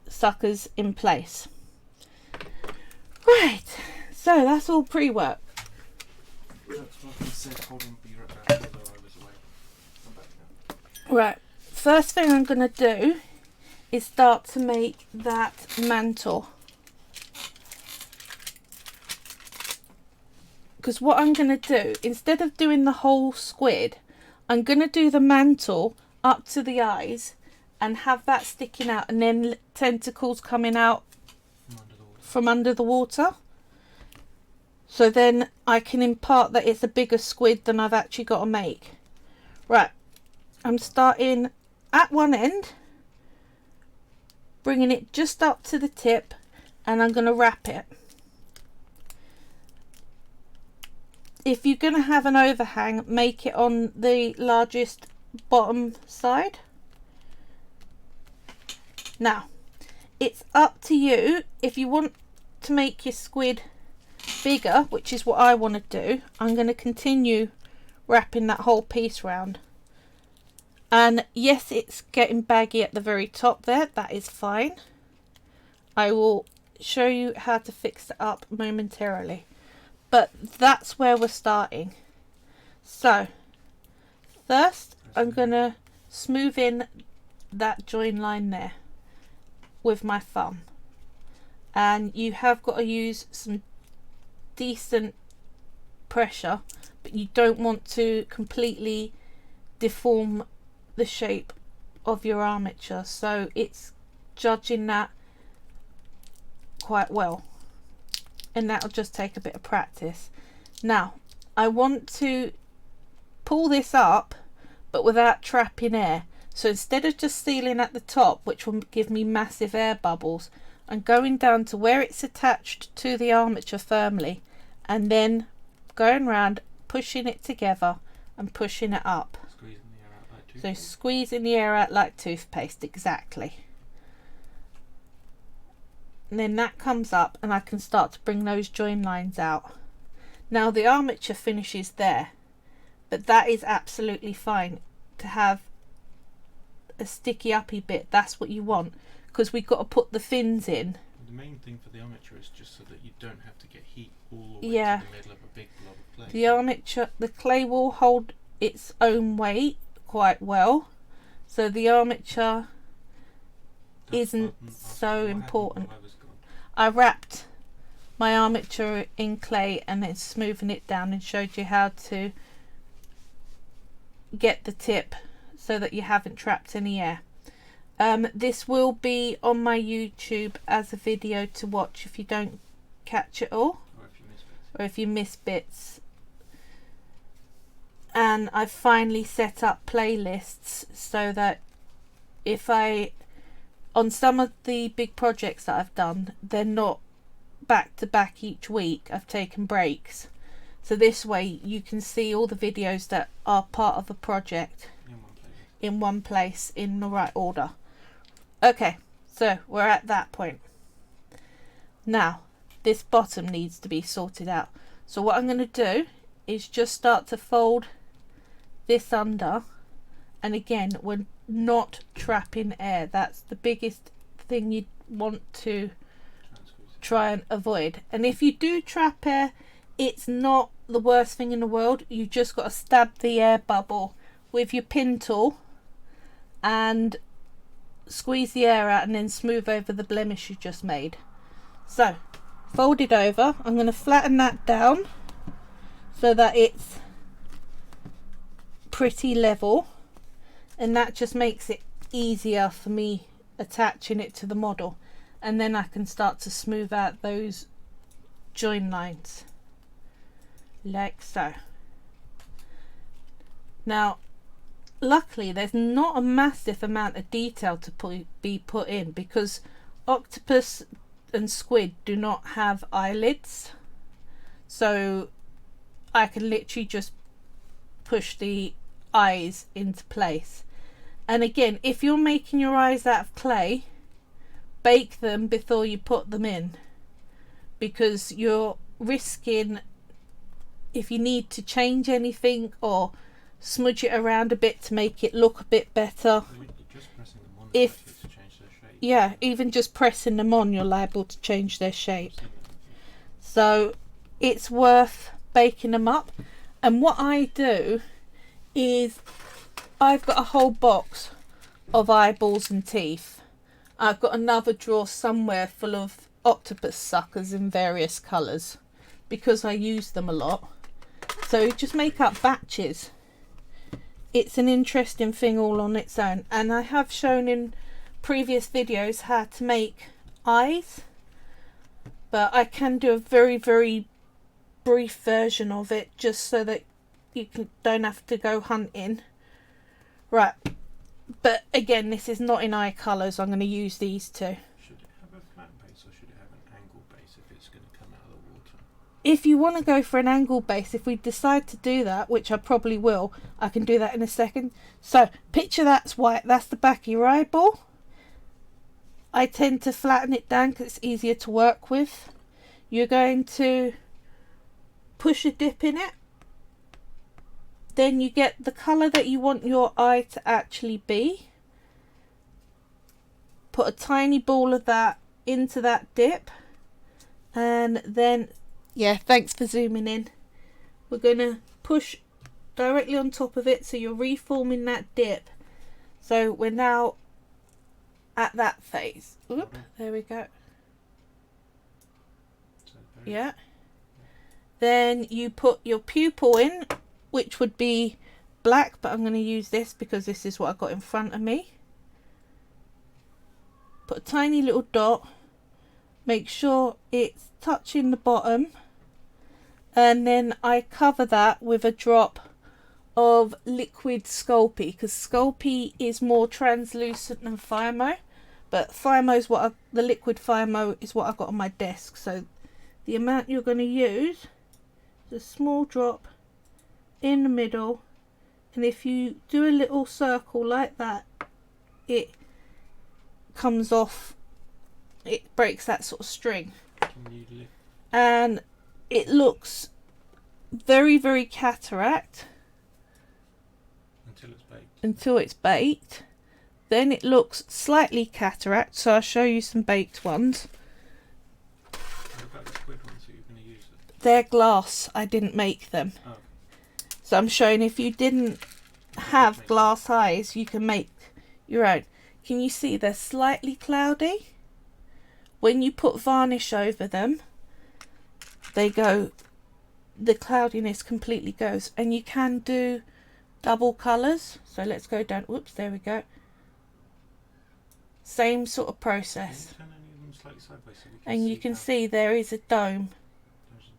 suckers in place. Right, so that's all pre-work. Right, first thing I'm going to do is start to make that mantle. Because what I'm going to do, instead of doing the whole squid, I'm going to do the mantle up to the eyes and have that sticking out, and then tentacles coming out from under the water. So then I can impart that it's a bigger squid than I've actually got to make. Right, I'm starting at one end, bringing it just up to the tip, and I'm going to wrap it. If you're going to have an overhang, make it on the largest bottom side. Now, it's up to you. If you want to make your squid bigger, which is what I want to do, I'm going to continue wrapping that whole piece round. And yes, it's getting baggy at the very top there. That is fine. I will show you how to fix it up momentarily. But that's where we're starting. So, first I'm going to smooth in that join line there with my thumb. And you have got to use some decent pressure, but you don't want to completely deform the shape of your armature. So it's judging that quite well. And that'll just take a bit of practice. Now, I want to pull this up, but without trapping air. So instead of just sealing at the top, which will give me massive air bubbles, I'm going down to where it's attached to the armature firmly, and then going round, pushing it together and pushing it up. Squeezing the air out like toothpaste. So squeezing the air out like toothpaste, exactly. And then that comes up and I can start to bring those join lines out. Now the armature finishes there, but that is absolutely fine to have a sticky uppy bit. That's what you want, because we've got to put the fins in. The main thing for the armature is just so that you don't have to get heat all the way Yeah. to the middle of a big blob of clay. The armature, the clay will hold its own weight quite well, so the armature isn't so important. I wrapped my armature in clay and then smoothing it down, and showed you how to get the tip so that you haven't trapped any air. This will be on my YouTube as a video to watch if you don't catch it all, or if you miss bits. And I've finally set up playlists so that if on some of the big projects that I've done, they're not back to back each week. I've taken breaks, so this way you can see all the videos that are part of a project in one place in the right order. Okay, so we're at that point. Now this bottom needs to be sorted out, so what I'm going to do is just start to fold this under, and again, we're not trapping air. That's the biggest thing you want to try and avoid. And if you do trap air, it's not the worst thing in the world. You just got to stab the air bubble with your pin tool and squeeze the air out, and then smooth over the blemish you just made. So fold it over. I'm going to flatten that down so that it's pretty level, and that just makes it easier for me attaching it to the model, and then I can start to smooth out those join lines like so. Now luckily there's not a massive amount of detail to be put in, because octopus and squid do not have eyelids, so I can literally just push the eyes into place. And again, if you're making your eyes out of clay, bake them before you put them in, because you're risking, if you need to change anything or smudge it around a bit to make it look a bit better, yeah, even just pressing them on, you're liable to change their shape. So it's worth baking them up. And what I do is, I've got a whole box of eyeballs and teeth. I've got another drawer somewhere full of octopus suckers in various colours, because I use them a lot. So just make up batches. it's an interesting thing all on its own. And I have shown in previous videos how to make eyes, but I can do a very, very brief version of it just so that you don't have to go hunting. Right, but again, this is not in eye colours. I'm going to use these two. Should it have a flat base or should it have an angle base if it's going to come out of the water? If you want to go for an angle base, if we decide to do that, which I probably will, I can do that in a second. So picture that's white, that's the back of your eyeball. I tend to flatten it down because it's easier to work with. You're going to push a dip in it. Then you get the colour that you want your eye to actually be. Put a tiny ball of that into that dip. And then, yeah, thanks for zooming in. We're going to push directly on top of it so you're reforming that dip. So we're now at that phase. Oop, there we go. Yeah. Then you put your pupil in, which would be black, but I'm going to use this because this is what I've got in front of me. Put a tiny little dot. Make sure it's touching the bottom. And then I cover that with a drop of liquid Sculpting, because Sculpting is more translucent than Firemo, but Firemo is what the liquid Firemo is what I've got on my desk. So the amount you're going to use is a small drop in the middle, and if you do a little circle like that, it comes off, it breaks that sort of string, and it looks very, very cataract until it's baked. Then it looks slightly cataract, so I'll show you some baked ones. What about the squid ones that you're going to use? They're glass, I didn't make them. Oh. So I'm showing if you didn't have glass eyes, you can make your own. Can you see they're slightly cloudy? When you put varnish over them, they go, the cloudiness completely goes. And you can do double colours. So let's go down. Whoops, there we go. Same sort of process. Turn any of them slightly sideways so we And you can see there is a dome.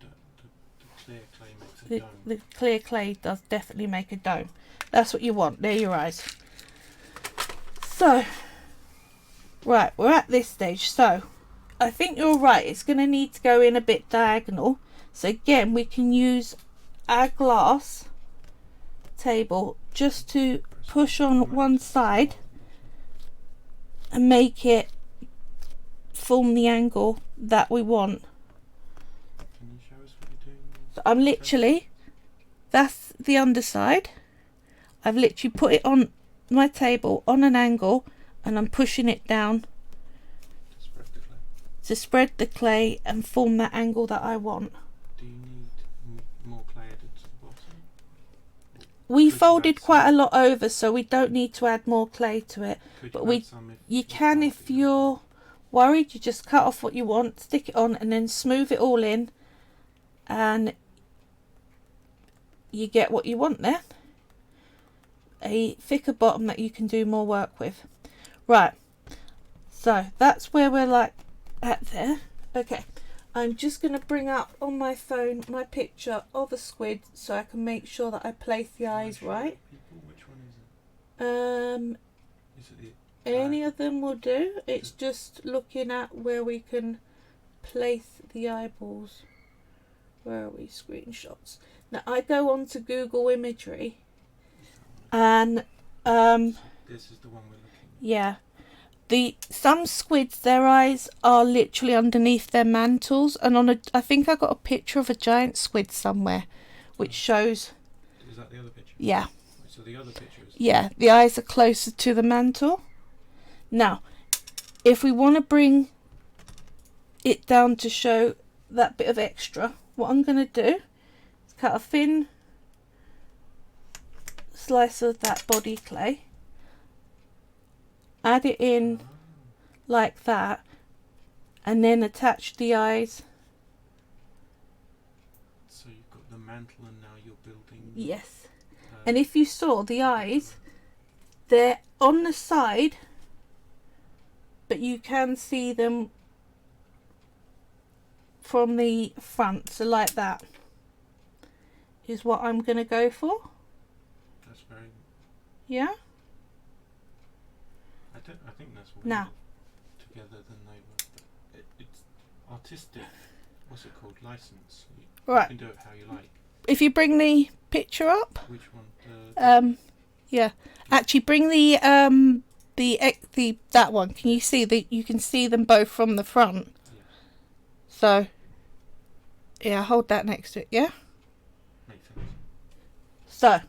The clear clay makes a dome. The clear clay does definitely make a dome. That's what you want. They're your eyes. So, right, we're at this stage. So, I think you're right. It's going to need to go in a bit diagonal. So again, we can use our glass table just to push on one side and make it form the angle that we want. Can you show us what you're doing? So I'm literally, that's the underside. I've literally put it on my table on an angle and I'm pushing it down to spread the clay and form that angle that I want. Do you need more clay added to the bottom? We folded quite a lot over, so we don't need to add more clay to it. But you can if you're worried. You just cut off what you want, stick it on, and then smooth it all in, and you get what you want there. A thicker bottom that you can do more work with. Right, so that's where we're like at there. Okay, I'm just going to bring up on my phone my picture of a squid so I can make sure that I place the eyes right. Which one is it? Is it Any of them will do. It's just looking at where we can place the eyeballs. Where are we? Screenshots. Now I go on to Google Imagery, and this is the one we're looking at. yeah, some squids, their eyes are literally underneath their mantles, and I think I got a picture of a giant squid somewhere, which shows. Is that the other picture? Yeah. So the other picture is. Yeah, the eyes are closer to the mantle. Now, if we want to bring it down to show that bit of extra, what I'm going to do is cut a thin slice of that body clay, add it in like that, and then attach the eyes. So you've got the mantle and now you're building. Yes. And if you saw the eyes, they're on the side, but you can see them from the front. So like that is what I'm going to go for. That's very... Yeah? I think that's way Now. together than they were. It's artistic, what's it called, license. Right. You can do it how you like. If you bring the picture up. Which one? Yeah. Actually, bring the that one. Can you see that? You can see them both from the front. Yes. So, yeah, hold that next to it. Yeah. Makes sense. So,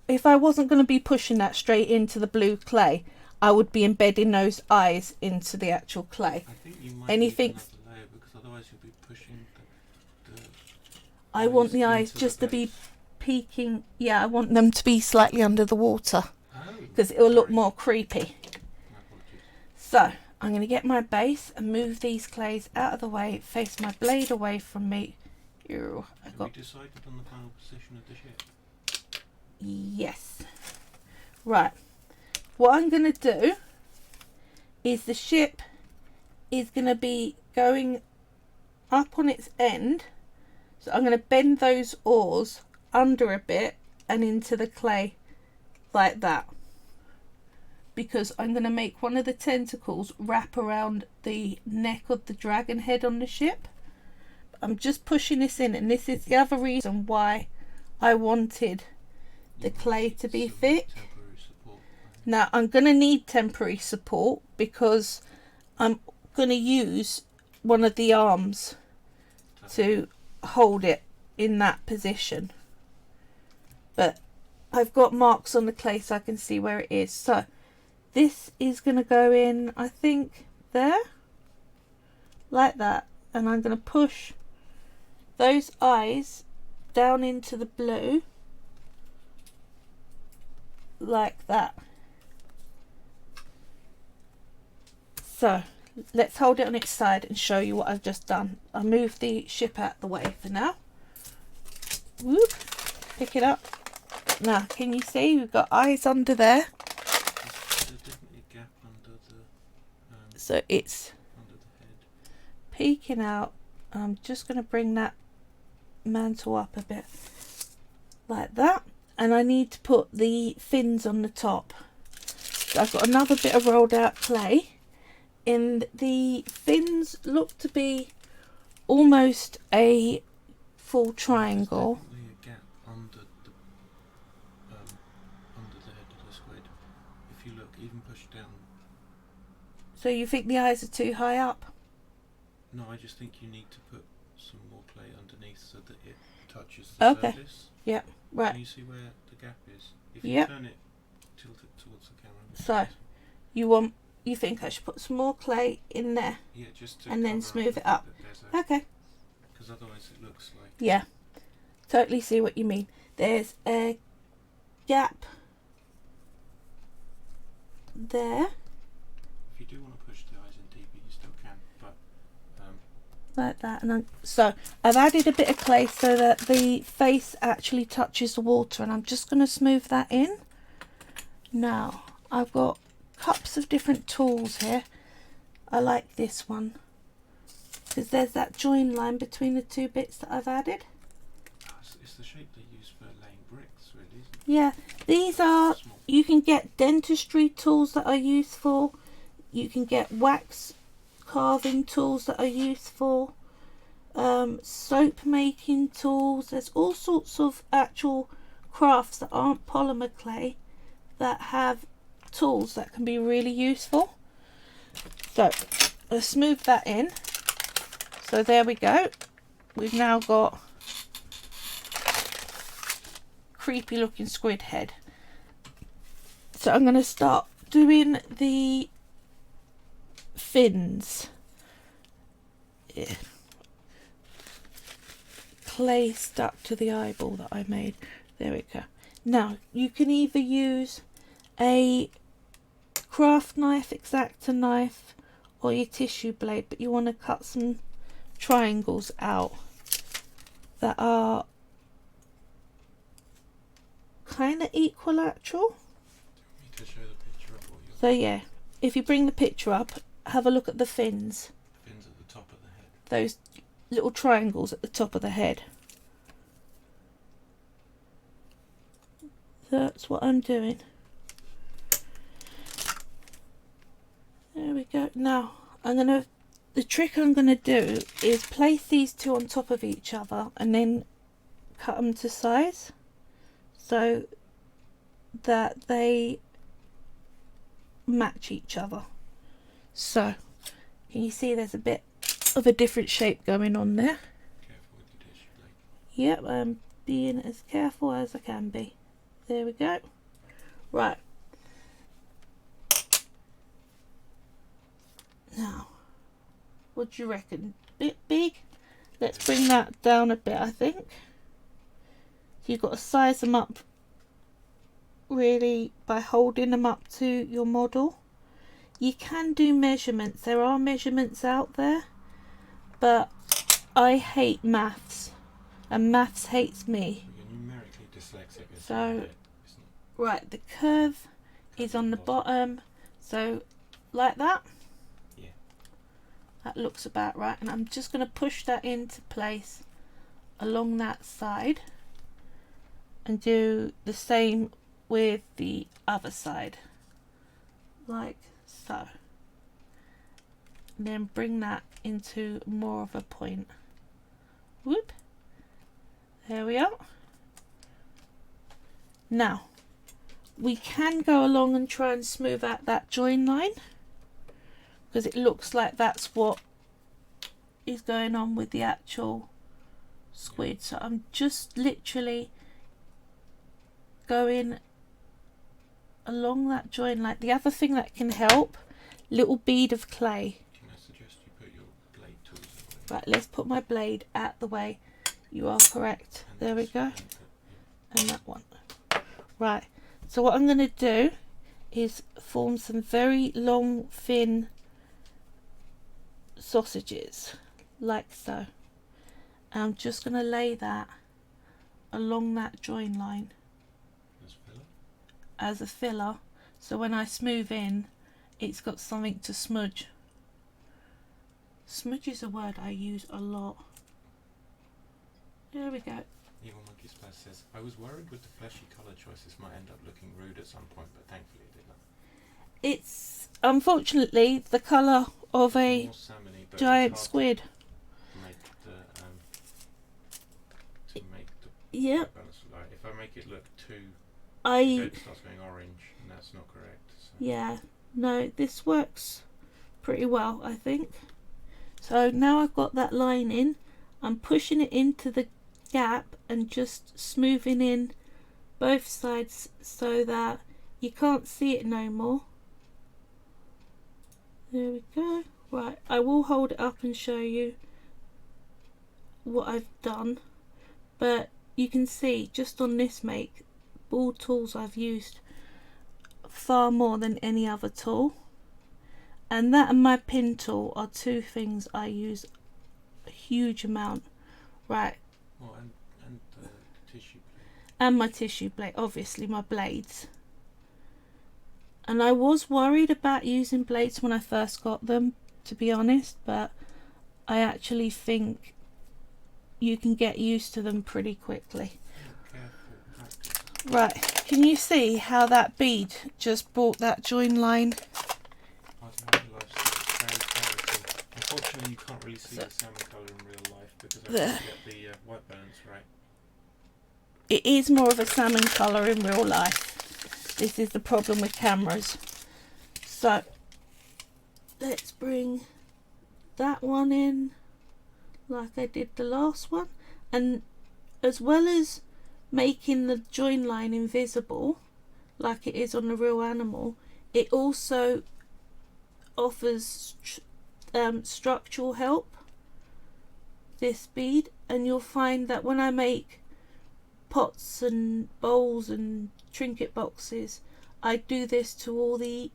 if I wasn't going to be pushing that straight into the blue clay, I would be embedding those eyes into the actual clay. I think you might Anything. need another layer because otherwise you'll be pushing the I want the eyes just to be peeking. Yeah, I want them to be slightly under the water because it will look more creepy. My apologies. So I'm going to get my base and move these clays out of the way, face my blade away from me. Ew, Have we decided on the final position of the ship? Yes. Right. What I'm going to do is the ship is going to be going up on its end. So I'm going to bend those oars under a bit and into the clay like that. Because I'm going to make one of the tentacles wrap around the neck of the dragon head on the ship. I'm just pushing this in, and this is the other reason why I wanted the clay to be thick. Now I'm going to need temporary support because I'm going to use one of the arms to hold it in that position. But I've got marks on the clay so I can see where it is. So this is going to go in, I think, there. Like that. And I'm going to push those eyes down into the blue. Like that. So let's hold it on its side and show you what I've just done. I'll move the ship out the way for now. Whoop, pick it up. Now can you see we've got eyes under there? There's definitely a gap under the so it's under the head. Peeking out. I'm just going to bring that mantle up a bit like that, and I need to put the fins on the top. So I've got another bit of rolled out clay, and the fins look to be almost a full triangle. There's definitely a gap under the head of the squid. If you look, even push down. So you think the eyes are too high up? No, I just think you need to put some more clay underneath so that it touches the surface. Yeah, right. Can you see where the gap is? If you turn it, tilt it towards the camera. So, you think I should put some more clay in there? Yeah, just to and then smooth it up. Okay. Because otherwise it looks like... Yeah, totally see what you mean. There's a gap there. If you do want to push the eyes in deeper, you still can, but... like that, and so I've added a bit of clay so that the face actually touches the water, and I'm just going to smooth that in. Now I've got cups of different tools here. I like this one because there's that join line between the two bits that I've added. It's the shape they use for laying bricks, really, isn't it? Yeah, these are, you can get dentistry tools that are useful. You can get wax carving tools that are useful, soap making tools. There's all sorts of actual crafts that aren't polymer clay that have tools that can be really useful. So let's smooth that in. So there we go. We've now got creepy looking squid head. So I'm going to start doing the fins. Yeah. Clay stuck to the eyeball that I made. There we go. Now you can either use a craft knife, X-Acto knife, or your tissue blade, but you want to cut some triangles out that are kind of equilateral. Do you want me to show the picture up or So yeah, if you bring the picture up, have a look at the fins. fins at the top of the head? Those little triangles at the top of the head. That's what I'm doing. There we go. Now the trick I'm gonna do is place these two on top of each other and then cut them to size so that they match each other. So can you see there's a bit of a different shape going on there? Careful with your tissue blade. Yep, I'm being as careful as I can be. There we go. Right. Now, what do you reckon? Bit big? Let's bring that down a bit, I think. So you've got to size them up really by holding them up to your model. You can do measurements. There are measurements out there, but I hate maths and maths hates me. You're numerically dyslexic. So, right, the curve is on the bottom, so like that. Yeah. That looks about right, and I'm just going to push that into place along that side and do the same with the other side, like so. And then bring that into more of a point. Whoop. There we are. Now, we can go along and try and smooth out that join line because it looks like that's what is going on with the actual squid. So I'm just literally going along that join line. The other thing that can help, little bead of clay. Can I suggest you put your blade tools away? Right, let's put my blade out the way. You are correct. There we go. And that one. Right, so what I'm going to do is form some very long, thin sausages, like so. And I'm just going to lay that along that join line as a filler, so when I smooth in, it's got something to smudge. Smudge is a word I use a lot. There we go. Evil Monkey Splash says, I was worried with the fleshy colour choices might end up looking rude at some point, but thankfully it did not. It's unfortunately the colour of a More salmony, but giant it's hard squid. to make the Yep. balance. Like, if I make it look too, I it starts going orange, and that's not correct. So. yeah, no, this works pretty well, I think. So now I've got that line in, I'm pushing it into the gap and just smoothing in both sides so that you can't see it no more. There we go. Right, I will hold it up and show you what I've done, but you can see just on this make, ball tools I've used far more than any other tool, and that and my pin tool are two things I use a huge amount. Right. Well, and the tissue blade. And my tissue blade, obviously my blades. And I was worried about using blades when I first got them, to be honest, but I actually think you can get used to them pretty quickly. Right, can you see how that bead just brought that join line? Unfortunately, you can't really see the salmon colour in real life because I didn't get the white balance right. It is more of a salmon colour in real life. This is the problem with cameras. So let's bring that one in like I did the last one, and as well as making the join line invisible like it is on the real animal, it also offers structural help, this bead. And you'll find that when I make pots and bowls and trinket boxes, I do this to all the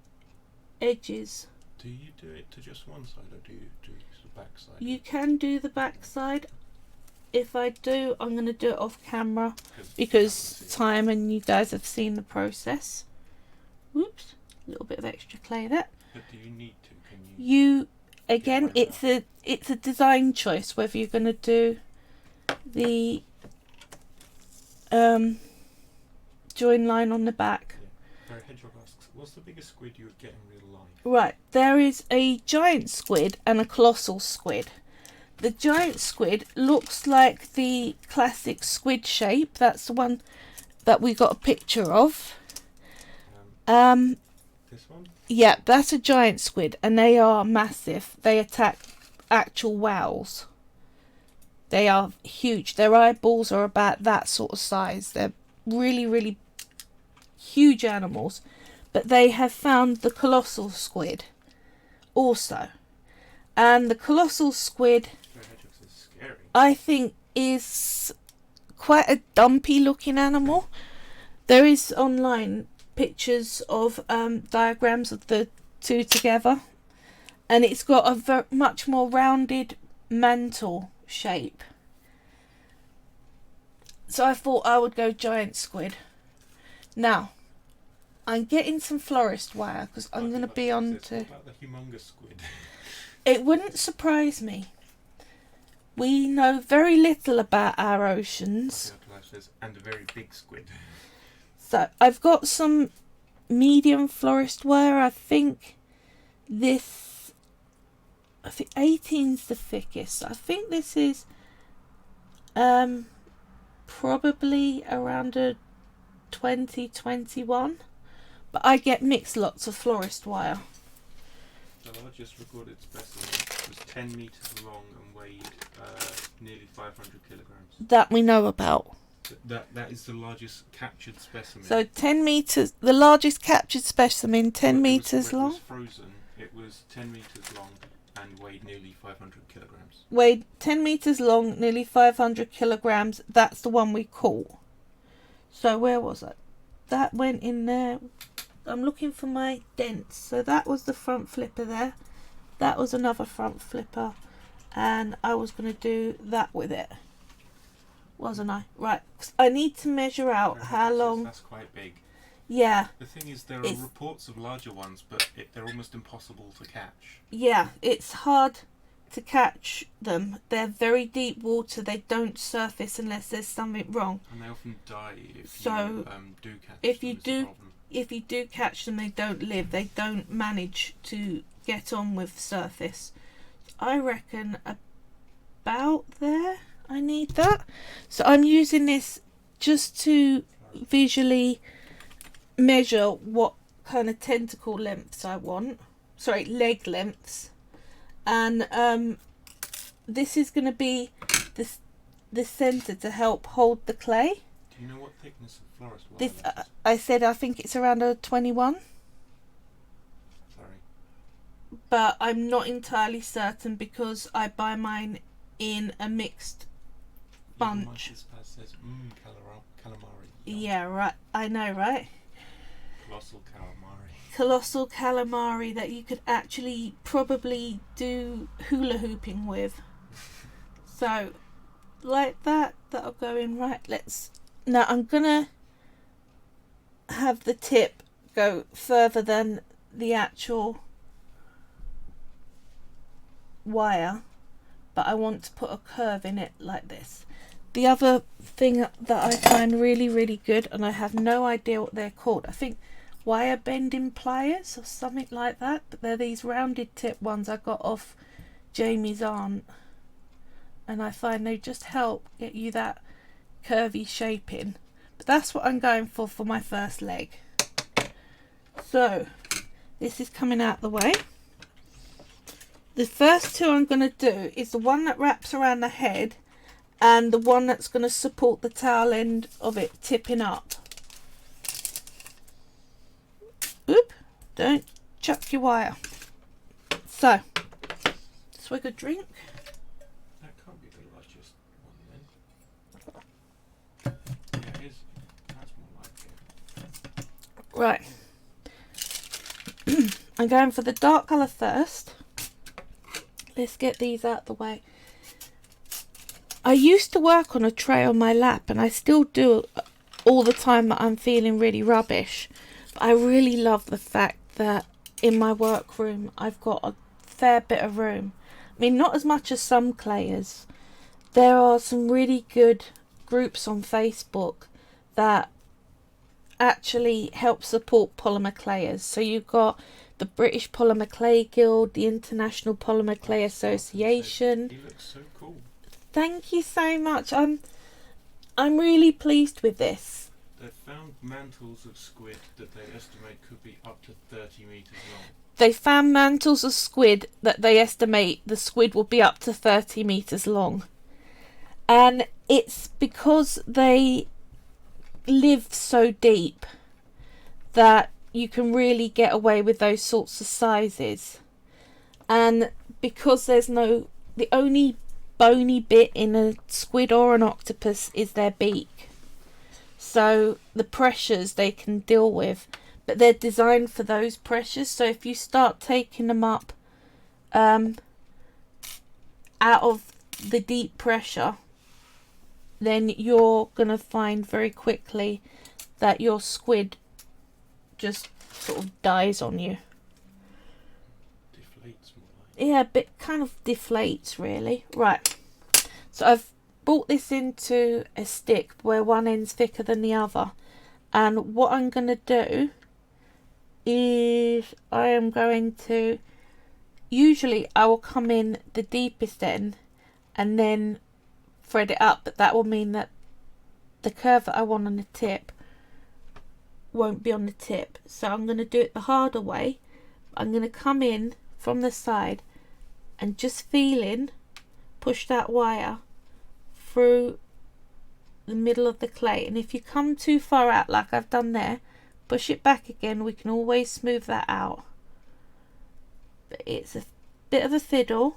edges. Do you do it to just one side, or do you do the back side? You can do the back side. if I do, I'm going to do it off camera because time and you guys have seen the process. Whoops, a little bit of extra clay there. But do you need to? Can You again, it's a design choice whether you're going to do the join line on the back. Yeah. Hedgehog asks, what's the biggest squid you would get in real life? Right, there is a giant squid and a colossal squid. The giant squid looks like the classic squid shape. That's the one that we got a picture of. This one? Yeah, that's a giant squid, and they are massive. They attack actual whales. They are huge. Their eyeballs are about that sort of size. They're really, really huge animals. But they have found the colossal squid also. And the colossal squid, I think, is quite a dumpy looking animal. There is online pictures of diagrams of the two together, and it's got a much more rounded mantle shape. So I thought I would go giant squid. Now I'm getting some florist wire because I'm going to be on to... What about the humongous squid? It wouldn't surprise me. We know very little about our oceans. And a very big squid. So I've got some medium florist wire. I think 18's the thickest. I think this is probably around a 2021. But I get mixed lots of florist wire. The largest recorded specimen was 10 metres long and weighed nearly 500 kilograms. That we know about. That is the largest captured specimen. So 10 metres, the largest captured specimen, 10 metres long. It was frozen. It was 10 metres long and weighed nearly 500 kilograms. Weighed 10 metres long, nearly 500 kilograms. That's the one we caught. So where was it? That went in there. I'm looking for my dents. So that was the front flipper there. That was another front flipper. And I was going to do that with it. Wasn't I? Right. I need to measure out how long. That's quite big. Yeah. The thing is, there are reports of larger ones, but they're almost impossible to catch. Yeah, it's hard to catch them. They're very deep water. They don't surface unless there's something wrong. And they often die if you do catch them. Problem. If you do catch them, they don't live. They don't manage to get on with surface. I reckon about there. I need that. So I'm using this just to visually measure what kind of tentacle lengths I want. Sorry, leg lengths. And this is going to be the centre to help hold the clay. Do you know what thickness of florist wire this I said I think it's around a 21. Sorry. But I'm not entirely certain because I buy mine in a mixed bunch. Says, calamari. Yeah, right. I know, right? Colossal calamari. Colossal calamari that you could actually probably do hula hooping with. So, like that, that'll go in right. Now I'm gonna have the tip go further than the actual wire, but I want to put a curve in it like this. The other thing that I find really, really good, and I have no idea what they're called, I think wire bending pliers or something like that, but they're these rounded tip ones I got off Jamie's aunt, and I find they just help get you that curvy shaping. But that's what I'm going for my first leg. So this is coming out the way. The first two I'm going to do is the one that wraps around the head and the one that's going to support the tail end of it tipping up. Oop, don't chuck your wire. So, swig a drink. That can't be the largest one then. Yeah, it is. That's more like it. Right. I'm going for the dark colour first. Let's get these out the way. I used to work on a tray on my lap, and I still do all the time that I'm feeling really rubbish. But I really love the fact that in my workroom I've got a fair bit of room. I mean, not as much as some clayers. There are some really good groups on Facebook that actually help support polymer clayers. So you've got the British Polymer Clay Guild, the International Polymer Clay Association. He looks so cool. Thank you so much. I'm really pleased with this. They've found mantles of squid that they estimate could be up to 30 metres long. They found mantles of squid that they estimate the squid will be up to 30 metres long. And it's because they live so deep that you can really get away with those sorts of sizes. And because there's the only bony bit in a squid or an octopus is their beak. So the pressures they can deal with, but they're designed for those pressures. So if you start taking them up out of the deep pressure, then you're going to find very quickly that your squid just sort of dies on you. Deflates more like. Yeah, but kind of deflates really. Right, so I've brought this into a stick where one end's thicker than the other, and what I'm going to do is I am going to, usually I will come in the deepest end and then thread it up, but that will mean that the curve that I want on the tip won't be on the tip. So I'm going to do it the harder way. I'm going to come in from the side and just push that wire through the middle of the clay, and if you come too far out like I've done there, push it back again. We can always smooth that out, but it's a bit of a fiddle,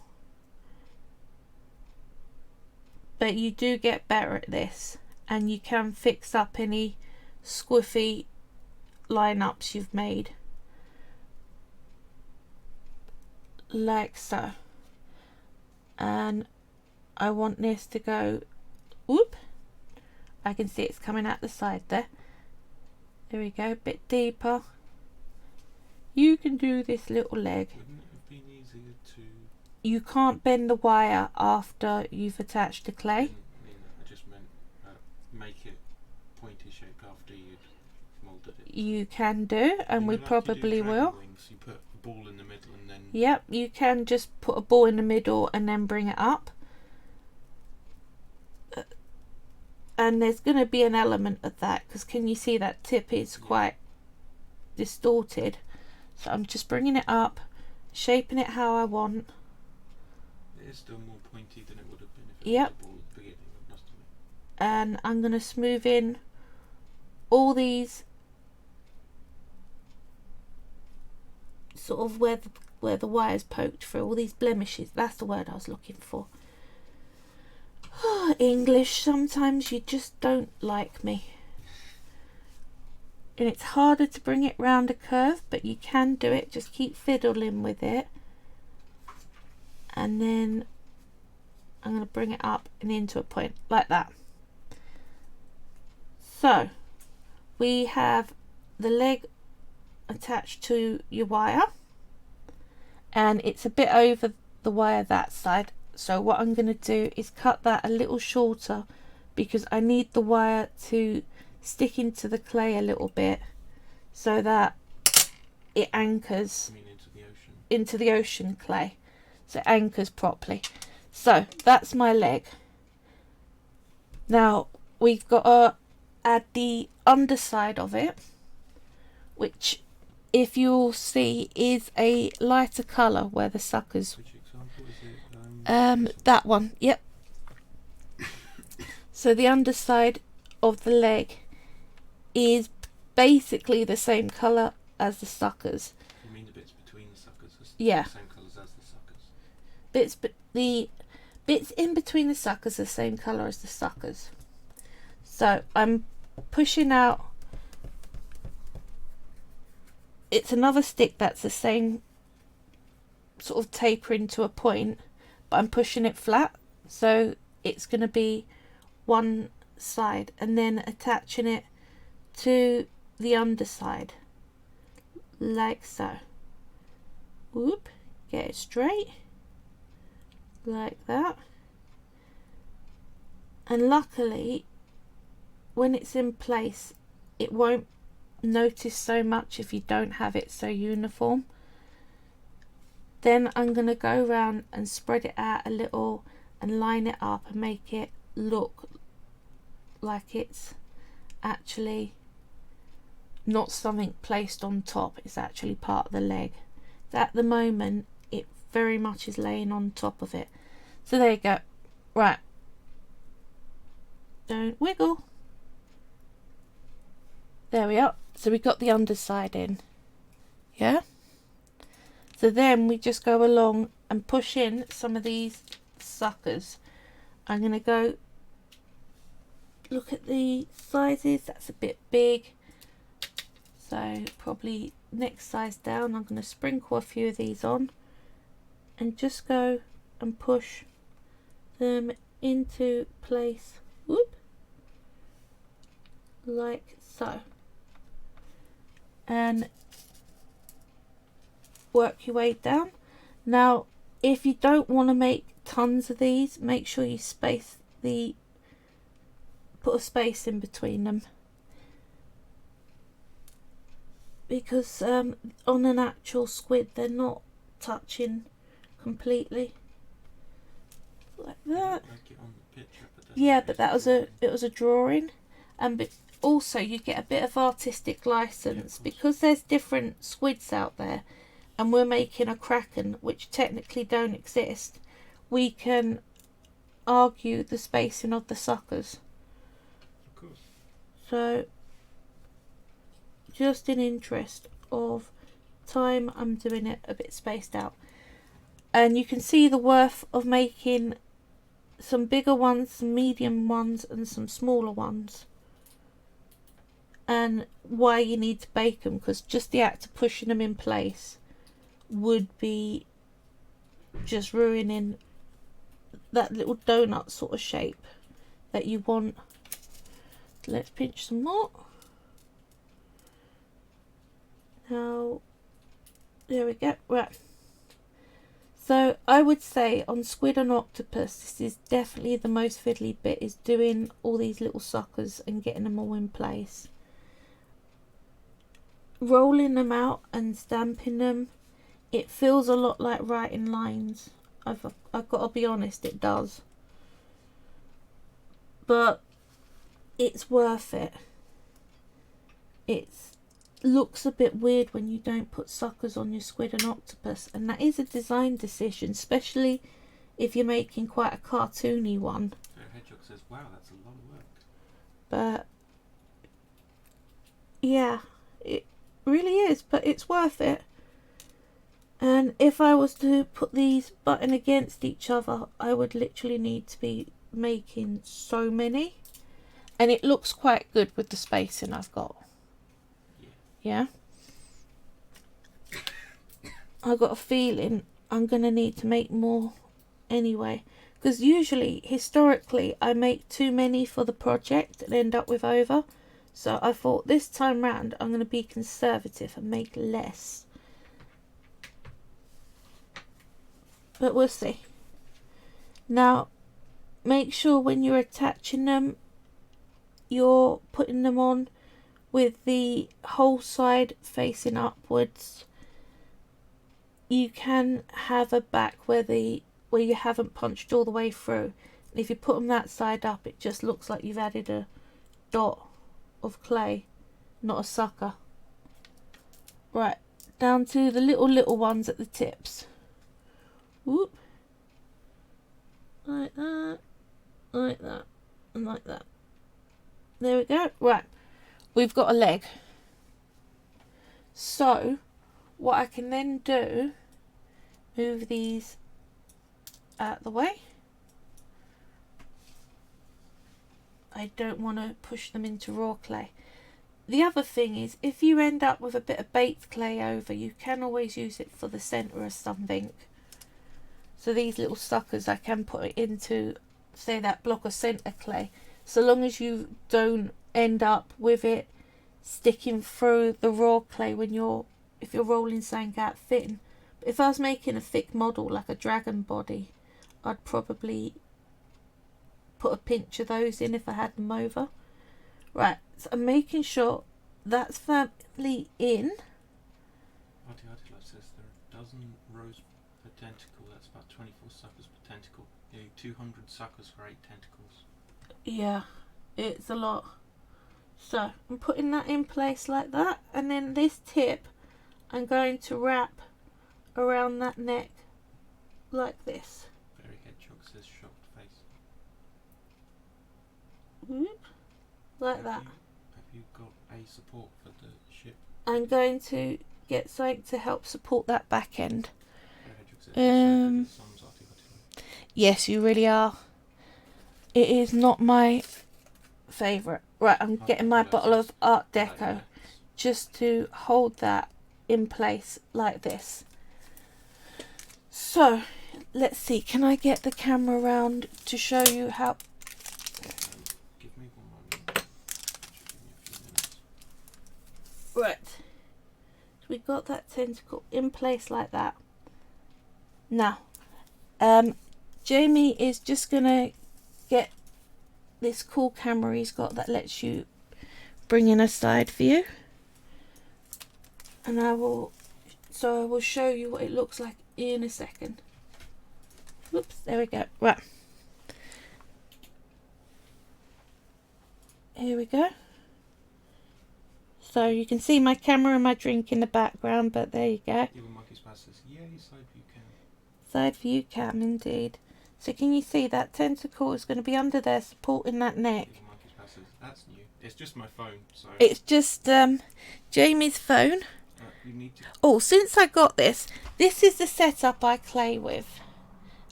but you do get better at this, and you can fix up any squiffy lineups you've made like so. And I want this to go, whoop, I can see it's coming out the side there. There we go, a bit deeper. You can do this little leg. Wouldn't it have been easier to... You can't bend the wire after you've attached the clay. I just meant make it pointy shaped after you'd moulded it. You can do, and we probably will. Wings, you put a ball in the middle and then... Yep, you can just put a ball in the middle and then bring it up. And there's going to be an element of that, because can you see that tip is quite distorted? So I'm just bringing it up, shaping it how I want. It is still more pointy than it would have been if it was a ball at the beginning, I must admit. And I'm going to smooth in all these sort of where the wire's poked through, all these blemishes. That's the word I was looking for. English, sometimes you just don't like me. And it's harder to bring it round a curve, but you can do it. Just keep fiddling with it. And then I'm going to bring it up and into a point like that. So we have the leg attached to your wire, and it's a bit over the wire that side. So what I'm going to do is cut that a little shorter, because I need the wire to stick into the clay a little bit so that it anchors into the ocean clay, so it anchors properly. So that's my leg. Now we've got to add the underside of it, which, if you'll see, is a lighter colour where the suckers... Which example is it? That one, yep. So the underside of the leg is basically the same colour as the suckers. You mean the bits between the suckers? Yeah. The same colours as the suckers? The bits in between the suckers are the same colour as the suckers. So I'm pushing out. It's another stick that's the same sort of tapering to a point, but I'm pushing it flat, so it's going to be one side, and then attaching it to the underside like so. Whoop, get it straight like that. And luckily when it's in place it won't notice so much if you don't have it so uniform. Then I'm going to go around and spread it out a little and line it up and make it look like it's actually not something placed on top, it's actually part of the leg. At the moment it very much is laying on top of it. So there you go. Right, don't wiggle. There we are. So we got the underside in. Yeah, so then we just go along and push in some of these suckers. I'm going to go look at the sizes. That's a bit big, so probably next size down. I'm going to sprinkle a few of these on and just go and push them into place. Whoop, like so, and work your way down. Now if you don't want to make tons of these, make sure you put a space in between them, because on an actual squid they're not touching completely like that. Like it on the picture, but yeah, but it was a drawing. And also you get a bit of artistic license, because there's different squids out there and we're making a Kraken which technically don't exist. We can argue the spacing of the suckers. Of course. So just in interest of time, I'm doing it a bit spaced out. And you can see the worth of making some bigger ones, some medium ones and some smaller ones, and why you need to bake them, because just the act of pushing them in place would be just ruining that little donut sort of shape that you want. Let's pinch some more. Now there we go. Right, so I would say on squid and octopus this is definitely the most fiddly bit, is doing all these little suckers and getting them all in place. Rolling them out and stamping them, it feels a lot like writing lines. I've got to be honest, it does, but it's worth it. It looks a bit weird when you don't put suckers on your squid and octopus, and that is a design decision, especially if you're making quite a cartoony one. So Hedgehog says, wow, that's a lot of work. But yeah, it really is, but it's worth it. And if I was to put these button against each other, I would literally need to be making so many, and it looks quite good with the spacing I've got. Yeah, I got a feeling I'm gonna need to make more anyway, because usually historically I make too many for the project and end up with over. So I thought this time round I'm gonna be conservative and make less. But we'll see. Now make sure when you're attaching them you're putting them on with the whole side facing upwards. You can have a back where you haven't punched all the way through. And if you put them that side up, it just looks like you've added a dot of clay, not a sucker. Right, down to the little ones at the tips. Whoop. Like that, like that, and like that. There we go. Right, we've got a leg. So what I can then do, move these out of the way. I don't want to push them into raw clay. The other thing is, if you end up with a bit of baked clay over, you can always use it for the centre of something. So these little suckers I can put it into say that block of centre clay, so long as you don't end up with it sticking through the raw clay if you're rolling something out thin. But if I was making a thick model like a dragon body, I'd probably put a pinch of those in if I had them over. Right, so I'm making sure that's firmly in. Article says there are a dozen rows per tentacle. That's about 24 suckers per tentacle. You need 200 suckers for 8 tentacles. Yeah, it's a lot. So I'm putting that in place like that, and then this tip I'm going to wrap around that neck like this. Fairy Hedgehog says shocked face. Whoop, like that. Have you got a support for the ship? I'm going to get something to help support that back end. Fairy Hedgehog says so good, Sam's article. Yes, you really are. It is not my favourite. Right, I'm getting my bottle of Art Deco just to hold that in place like this. So, let's see, can I get the camera around to show you how... Give me 1 moment. Should give me a few minutes. Right, so we got that tentacle in place like that. Now, Jamie is just going to get this cool camera he's got that lets you bring in a side view, and I will show you what it looks like in a second. Whoops, there we go. Right, here we go. So you can see my camera and my drink in the background, but there you go. Evil Monkey Spaz says, yay, side view cam. Side view cam indeed. So can you see that tentacle is going to be under there supporting that neck? Evil Monkey Spaz says, that's new. It's just my phone, so... It's just Jamie's phone. You need to... Oh, since I got this is the setup I clay with.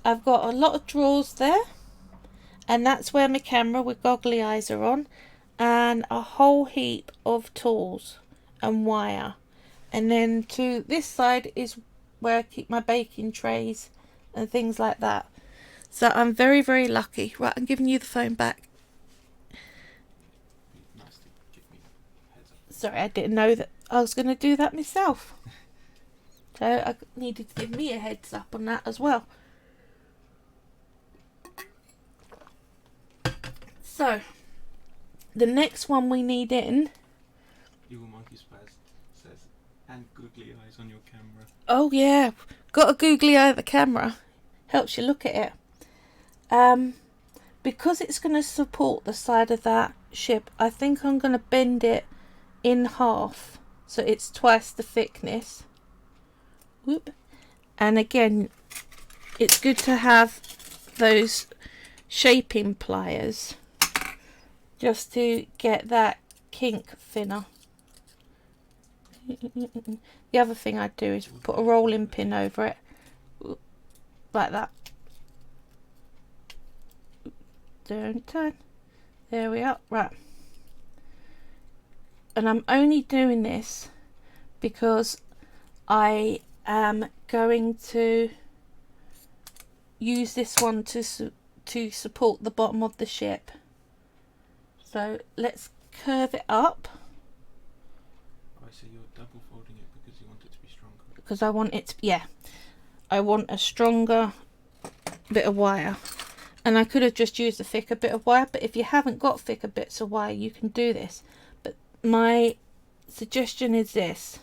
I've got a lot of drawers there, and that's where my camera with goggly eyes are on, and a whole heap of tools and wire. And then to this side is where I keep my baking trays and things like that. So I'm very, very lucky. Right, I'm giving you the phone back. Nice to give me a heads up. Sorry, I didn't know that I was going to do that myself. So I needed to give me a heads up on that as well. So, the next one we need in... Evil Monkey Spaz says, and googly eyes on your camera. Oh yeah, got a googly eye at the camera. Helps you look at it. Because it's going to support the side of that ship, I think I'm going to bend it in half so it's twice the thickness. Whoop. And again, it's good to have those shaping pliers just to get that kink thinner. The other thing I'd do is put a rolling pin over it like that. Don't turn. There we are. Right. And I'm only doing this because I am going to use this one to support the bottom of the ship. So let's curve it up. Oh, so you're double folding it because you want it to be stronger. Because I want it to, yeah, I want a stronger bit of wire. And I could have just used a thicker bit of wire, but if you haven't got thicker bits of wire, you can do this. But my suggestion is this.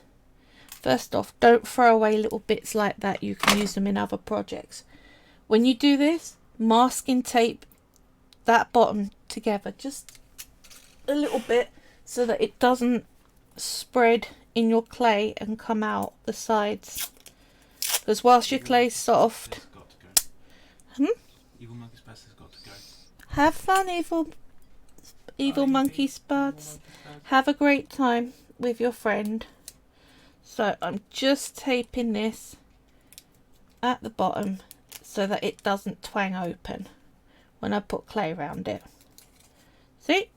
First off, don't throw away little bits like that. You can use them in other projects. When you do this, masking tape that bottom together just a little bit so that it doesn't spread in your clay and come out the sides. Because whilst your clay's soft... Evil Monkey Spaz has got to go. Have fun, evil monkey spuds. Have a great time with your friend. So I'm just taping this at the bottom so that it doesn't twang open when I put clay around it. See?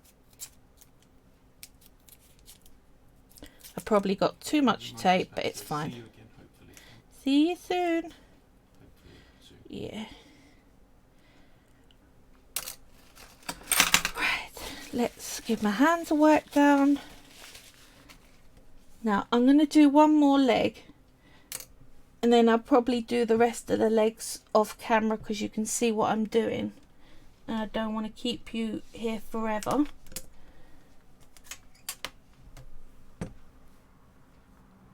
I probably got too much tape, but it's fine. See you again, hopefully. See you soon. Hopefully soon. Yeah. let's give my hands a wipe down. Now I'm going to do one more leg, and then I'll probably do the rest of the legs off camera because you can see what I'm doing. And I don't want to keep you here forever.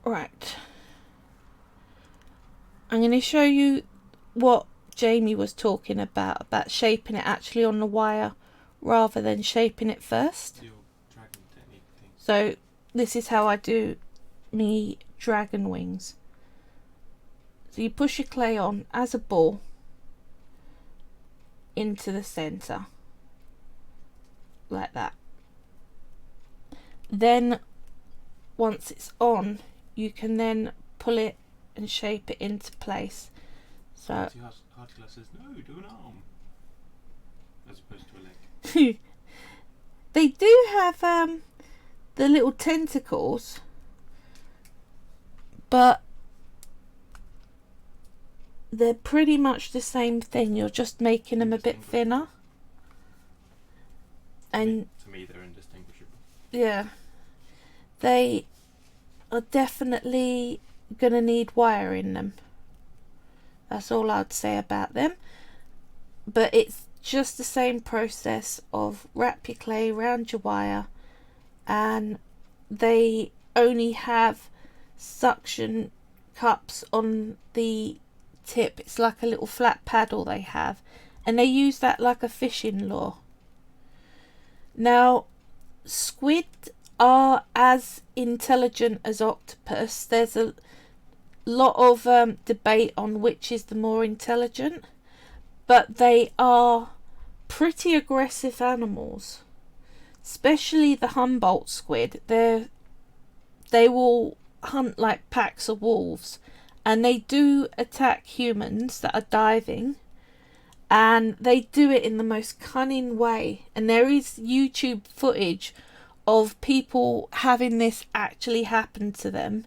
Right. I'm going to show you what Jamie was talking about shaping it actually on the wire rather than shaping it first. Your dragon technique thing. So this is how I do me dragon wings. So you push your clay on as a ball into the centre, like that. Then once it's on, you can then pull it and shape it into place. So Articula says, no, do an arm. As opposed to a leg. they do have the little tentacles, but they're pretty much the same thing. You're just making them a bit thinner. And to me they're indistinguishable. Yeah, they are definitely gonna need wire in them. That's all I'd say about them. But it's just the same process of wrap your clay around your wire, and they only have suction cups on the tip. It's like a little flat paddle they have, and they use that like a fishing lure. Now, squid are as intelligent as octopus. There's a lot of debate on which is the more intelligent, but they are pretty aggressive animals, especially the Humboldt squid. They will hunt like packs of wolves, and they do attack humans that are diving, and they do it in the most cunning way. And there is YouTube footage of people having this actually happen to them,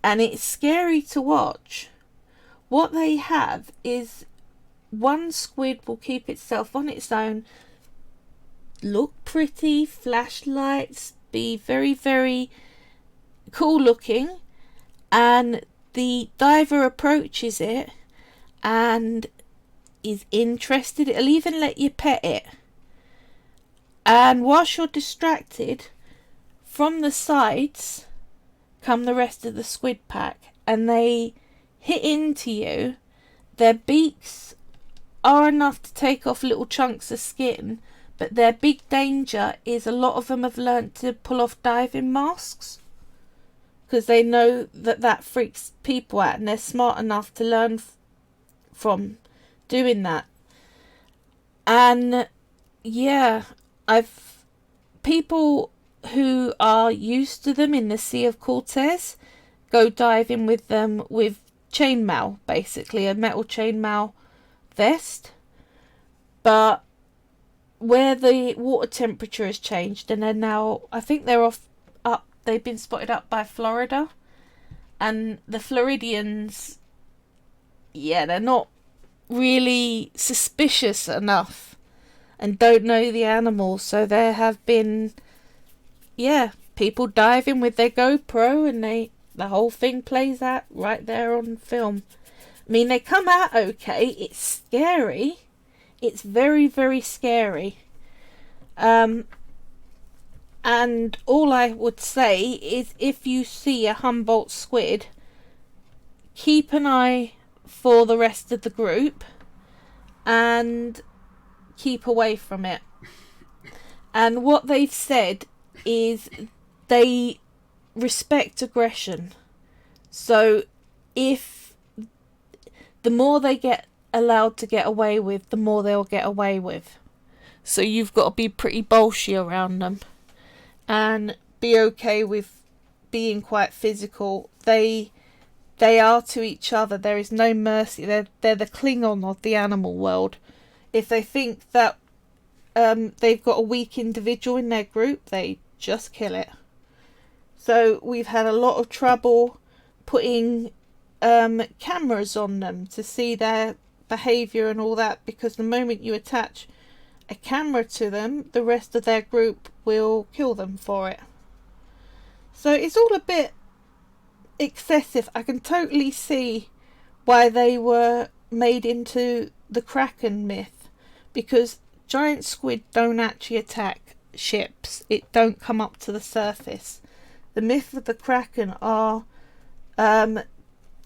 and it's scary to watch. What they have is one squid will keep itself on its own, look pretty, flashlights, be very, very cool looking, and the diver approaches it and is interested. It'll even let you pet it, and whilst you're distracted, from the sides come the rest of the squid pack, and they hit into you. Their beaks are enough to take off little chunks of skin, but their big danger is a lot of them have learnt to pull off diving masks because they know that that freaks people out, and they're smart enough to learn from doing that. And yeah, people who are used to them in the Sea of Cortez go diving with them with chainmail, basically a metal chainmail vest. But where the water temperature has changed, and they're now, I think they're they've been spotted up by Florida, and the Floridians, yeah, they're not really suspicious enough and don't know the animals. So there have been, yeah, people diving with their GoPro, and the whole thing plays out right there on film. I mean, they come out okay. It's scary. It's very, very scary. And all I would say is, if you see a Humboldt squid, keep an eye for the rest of the group and keep away from it. And what they've said is they respect aggression. So if the more they get allowed to get away with, the more they'll get away with. So you've got to be pretty bolshy around them and be okay with being quite physical. They are to each other. There is no mercy. They're the Klingon of the animal world. If they think that they've got a weak individual in their group, they just kill it. So we've had a lot of trouble putting cameras on them to see their behaviour and all that, because the moment you attach a camera to them, the rest of their group will kill them for it. So it's all a bit excessive. I can totally see why they were made into the Kraken myth, because giant squid don't actually attack ships. It don't come up to the surface. The myth of the Kraken are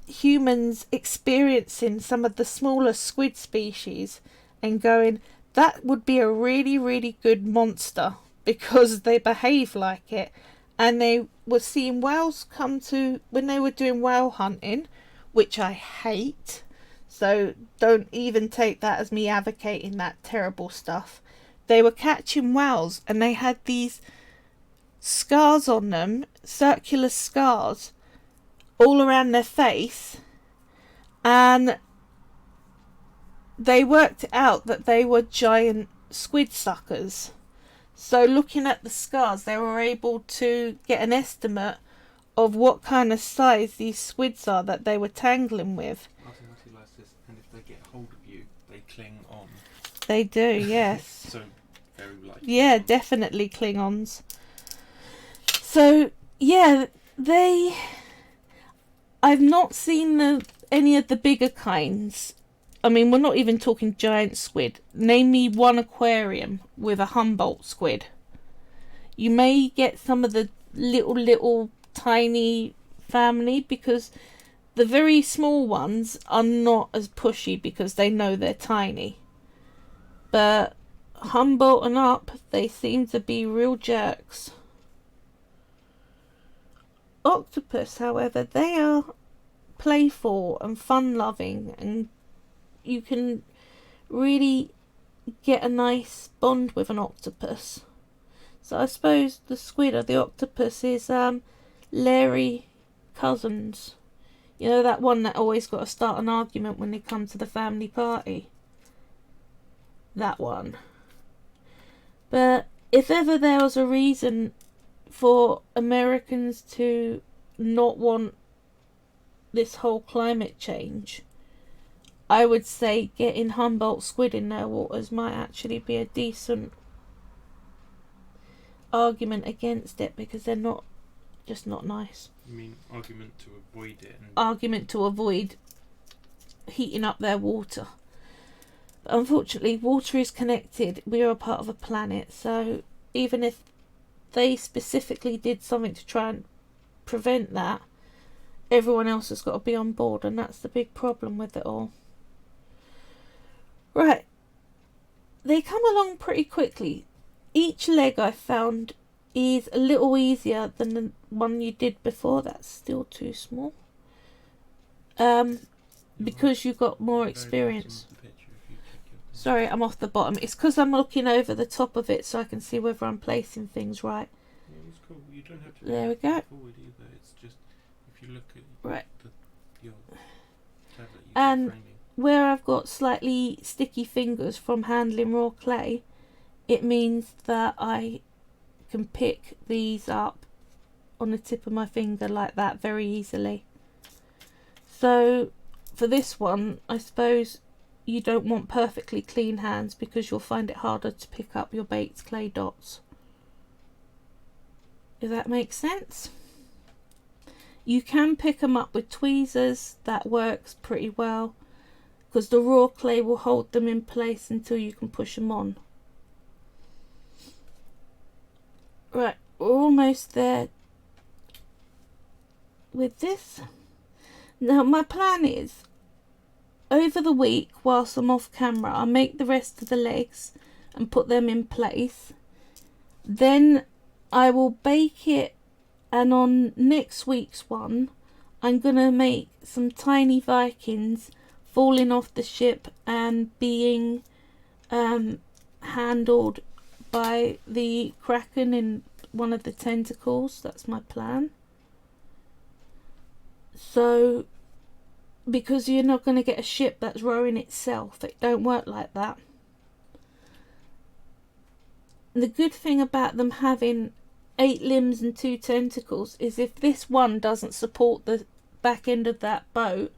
humans experiencing some of the smaller squid species and going, that would be a really, really good monster because they behave like it. And they were seeing whales come to, when they were doing whale hunting, which I hate, so don't even take that as me advocating that terrible stuff. They were catching whales and they had these scars on them, circular scars, all around their face, and they worked out that they were giant squid suckers. So looking at the scars, they were able to get an estimate of what kind of size these squids are that they were tangling with. And if they get hold of you, they cling on. They do, yes. So very likely. Yeah, definitely Klingons. So yeah, I've not seen any of the bigger kinds. I mean, we're not even talking giant squid. Name me one aquarium with a Humboldt squid. You may get some of the little tiny family, because the very small ones are not as pushy because they know they're tiny. But Humboldt and up, they seem to be real jerks. Octopus, however, they are playful and fun-loving, and you can really get a nice bond with an octopus. So I suppose the squid or the octopus is Larry cousins. You know, that one that always got to start an argument when they come to the family party. That one. But if ever there was a reason for Americans to not want this whole climate change, I would say getting Humboldt squid in their waters might actually be a decent argument against it, because they're just not nice. You mean argument to avoid it? Argument to avoid heating up their water. But unfortunately, water is connected. We are a part of a planet, so even if they specifically did something to try and prevent that, everyone else has got to be on board, and that's the big problem with it all. Right, they come along pretty quickly. Each leg I found is a little easier than the one you did before. That's still too small. Because you've got more experience. Sorry, I'm off the bottom. It's because I'm looking over the top of it so I can see whether I'm placing things right. Yeah, it's cool. You don't have to there we go. Forward either. It's just if you look at right. Your tablet, and where I've got slightly sticky fingers from handling raw clay, it means that I can pick these up on the tip of my finger like that very easily. So for this one, I suppose you don't want perfectly clean hands because you'll find it harder to pick up your baked clay dots. Does that make sense? You can pick them up with tweezers. That works pretty well because the raw clay will hold them in place until you can push them on. Right, we're almost there with this. Now my plan is, over the week whilst I'm off camera, I'll make the rest of the legs and put them in place. Then I will bake it, and on next week's one I'm gonna make some tiny Vikings falling off the ship and being handled by the Kraken in one of the tentacles. That's my plan. So, because you're not going to get a ship that's rowing itself, it don't work like that. The good thing about them having 8 limbs and 2 tentacles is if this one doesn't support the back end of that boat,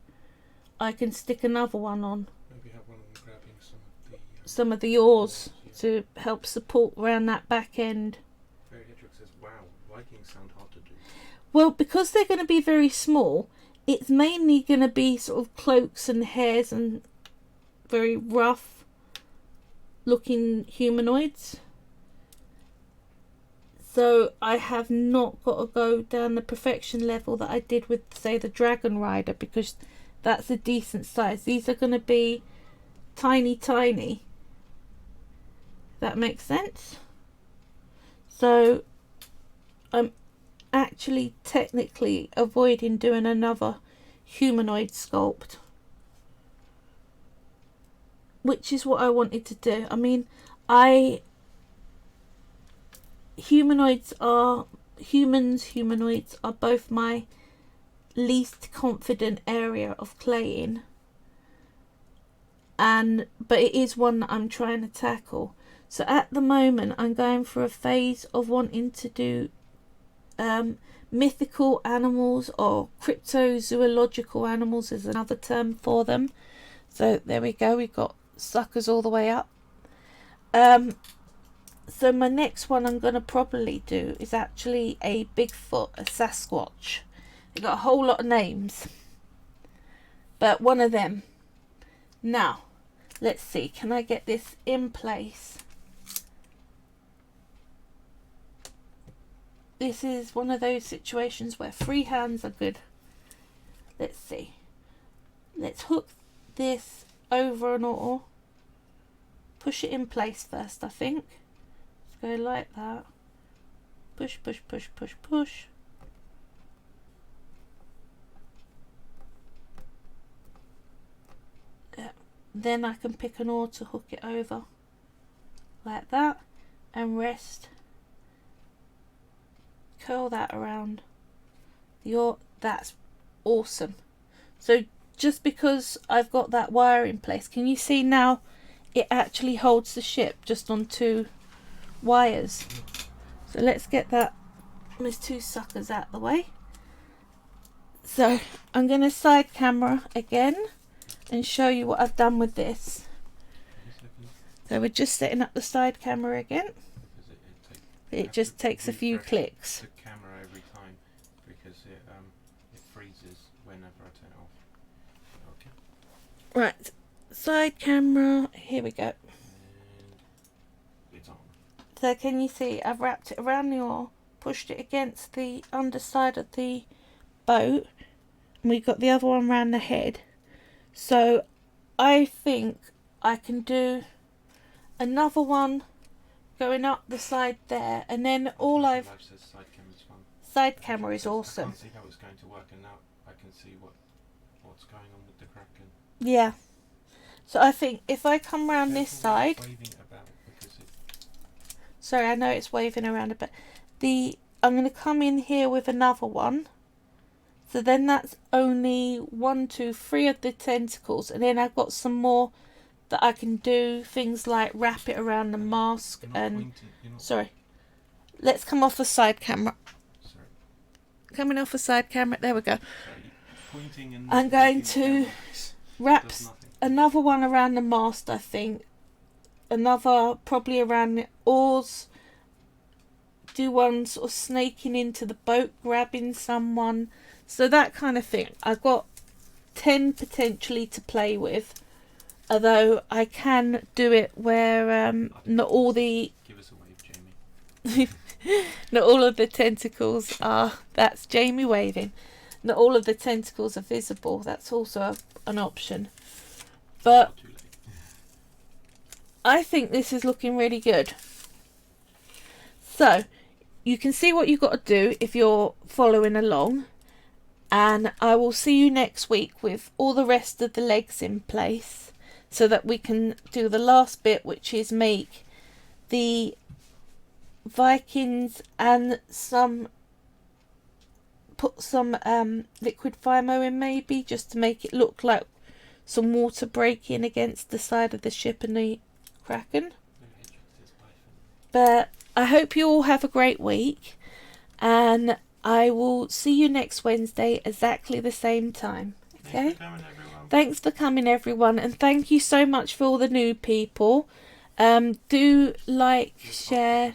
I can stick another one on. Maybe have one of them grabbing some of the oars. to help support around that back end. Very Hedgehog says, wow, Vikings sound hard to do. Well, because they're going to be very small, it's mainly going to be sort of cloaks and hairs and very rough looking humanoids. So I have not got to go down the perfection level that I did with, say, the Dragon Rider, because that's a decent size. These are going to be tiny. That makes sense. So I'm actually technically avoiding doing another humanoid sculpt, which is what I wanted to do. I mean, humanoids are both my least confident area of claying, but it is one that I'm trying to tackle. So at the moment I'm going through a phase of wanting to do mythical animals, or cryptozoological animals is another term for them. So there we go, we've got suckers all the way up. So my next one I'm going to probably do is actually a Bigfoot, a Sasquatch. They've got a whole lot of names, but one of them. Now, let's see, can I get this in place? This is one of those situations where free hands are good. Let's see. Let's hook this over and all. Push it in place first, I think. Let's go like that. Push. Then I can pick an oar to hook it over like that and rest. Curl that around the oar. That's awesome. So just because I've got that wire in place, can you see now it actually holds the ship just on 2 wires? So let's get those 2 suckers out of the way. So I'm going to side camera again and show you what I've done with this. So we're just setting up the side camera again. It just takes a few clicks. The camera every time because it freezes whenever I turn it off. Okay. Right, side camera. Here we go. And it's on. So can you see I've wrapped it around the oar, pushed it against the underside of the boat, and we've got the other one around the head. So I think I can do another one going up the side there, and then all I've... Side camera is awesome. I can't see how it's going to work, and now I can see what's going on with the Kraken. Yeah. So I think if I come around this side... Sorry, I know it's waving around a bit. I'm going to come in here with another one. So then that's only 1, 2, 3 of the tentacles, and then I've got some more that I can do, things like wrap it around the mask and... Sorry. Let's come off the side camera. Sorry. Coming off the side camera, there we go. And I'm going to wrap another one around the mast, I think. Another probably around the oars. Do one sort of snaking into the boat, grabbing someone. So that kind of thing. I've got 10 potentially to play with. Although I can do it where not all the... Give us a wave, Jamie. Not all of the tentacles are... That's Jamie waving. Not all of the tentacles are visible. That's also an option. But I think this is looking really good. So you can see what you've got to do if you're following along. And I will see you next week with all the rest of the legs in place, so that we can do the last bit, which is make the Vikings and put some liquid Fimo in, maybe just to make it look like some water breaking against the side of the ship and the Kraken. But I hope you all have a great week, and I will see you next Wednesday exactly the same time. Okay? Thanks for coming, everyone. Thanks for coming, everyone, and thank you so much for all the new people. Do like, share.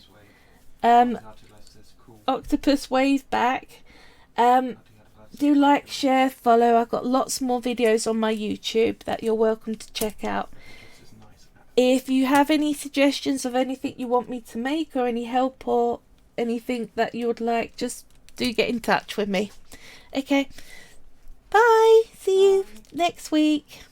Octopus wave back. Do like, share, follow. I've got lots more videos on my YouTube that you're welcome to check out. If you have any suggestions of anything you want me to make, or any help, or anything that you would like, just do get in touch with me. Okay, bye, see you next week.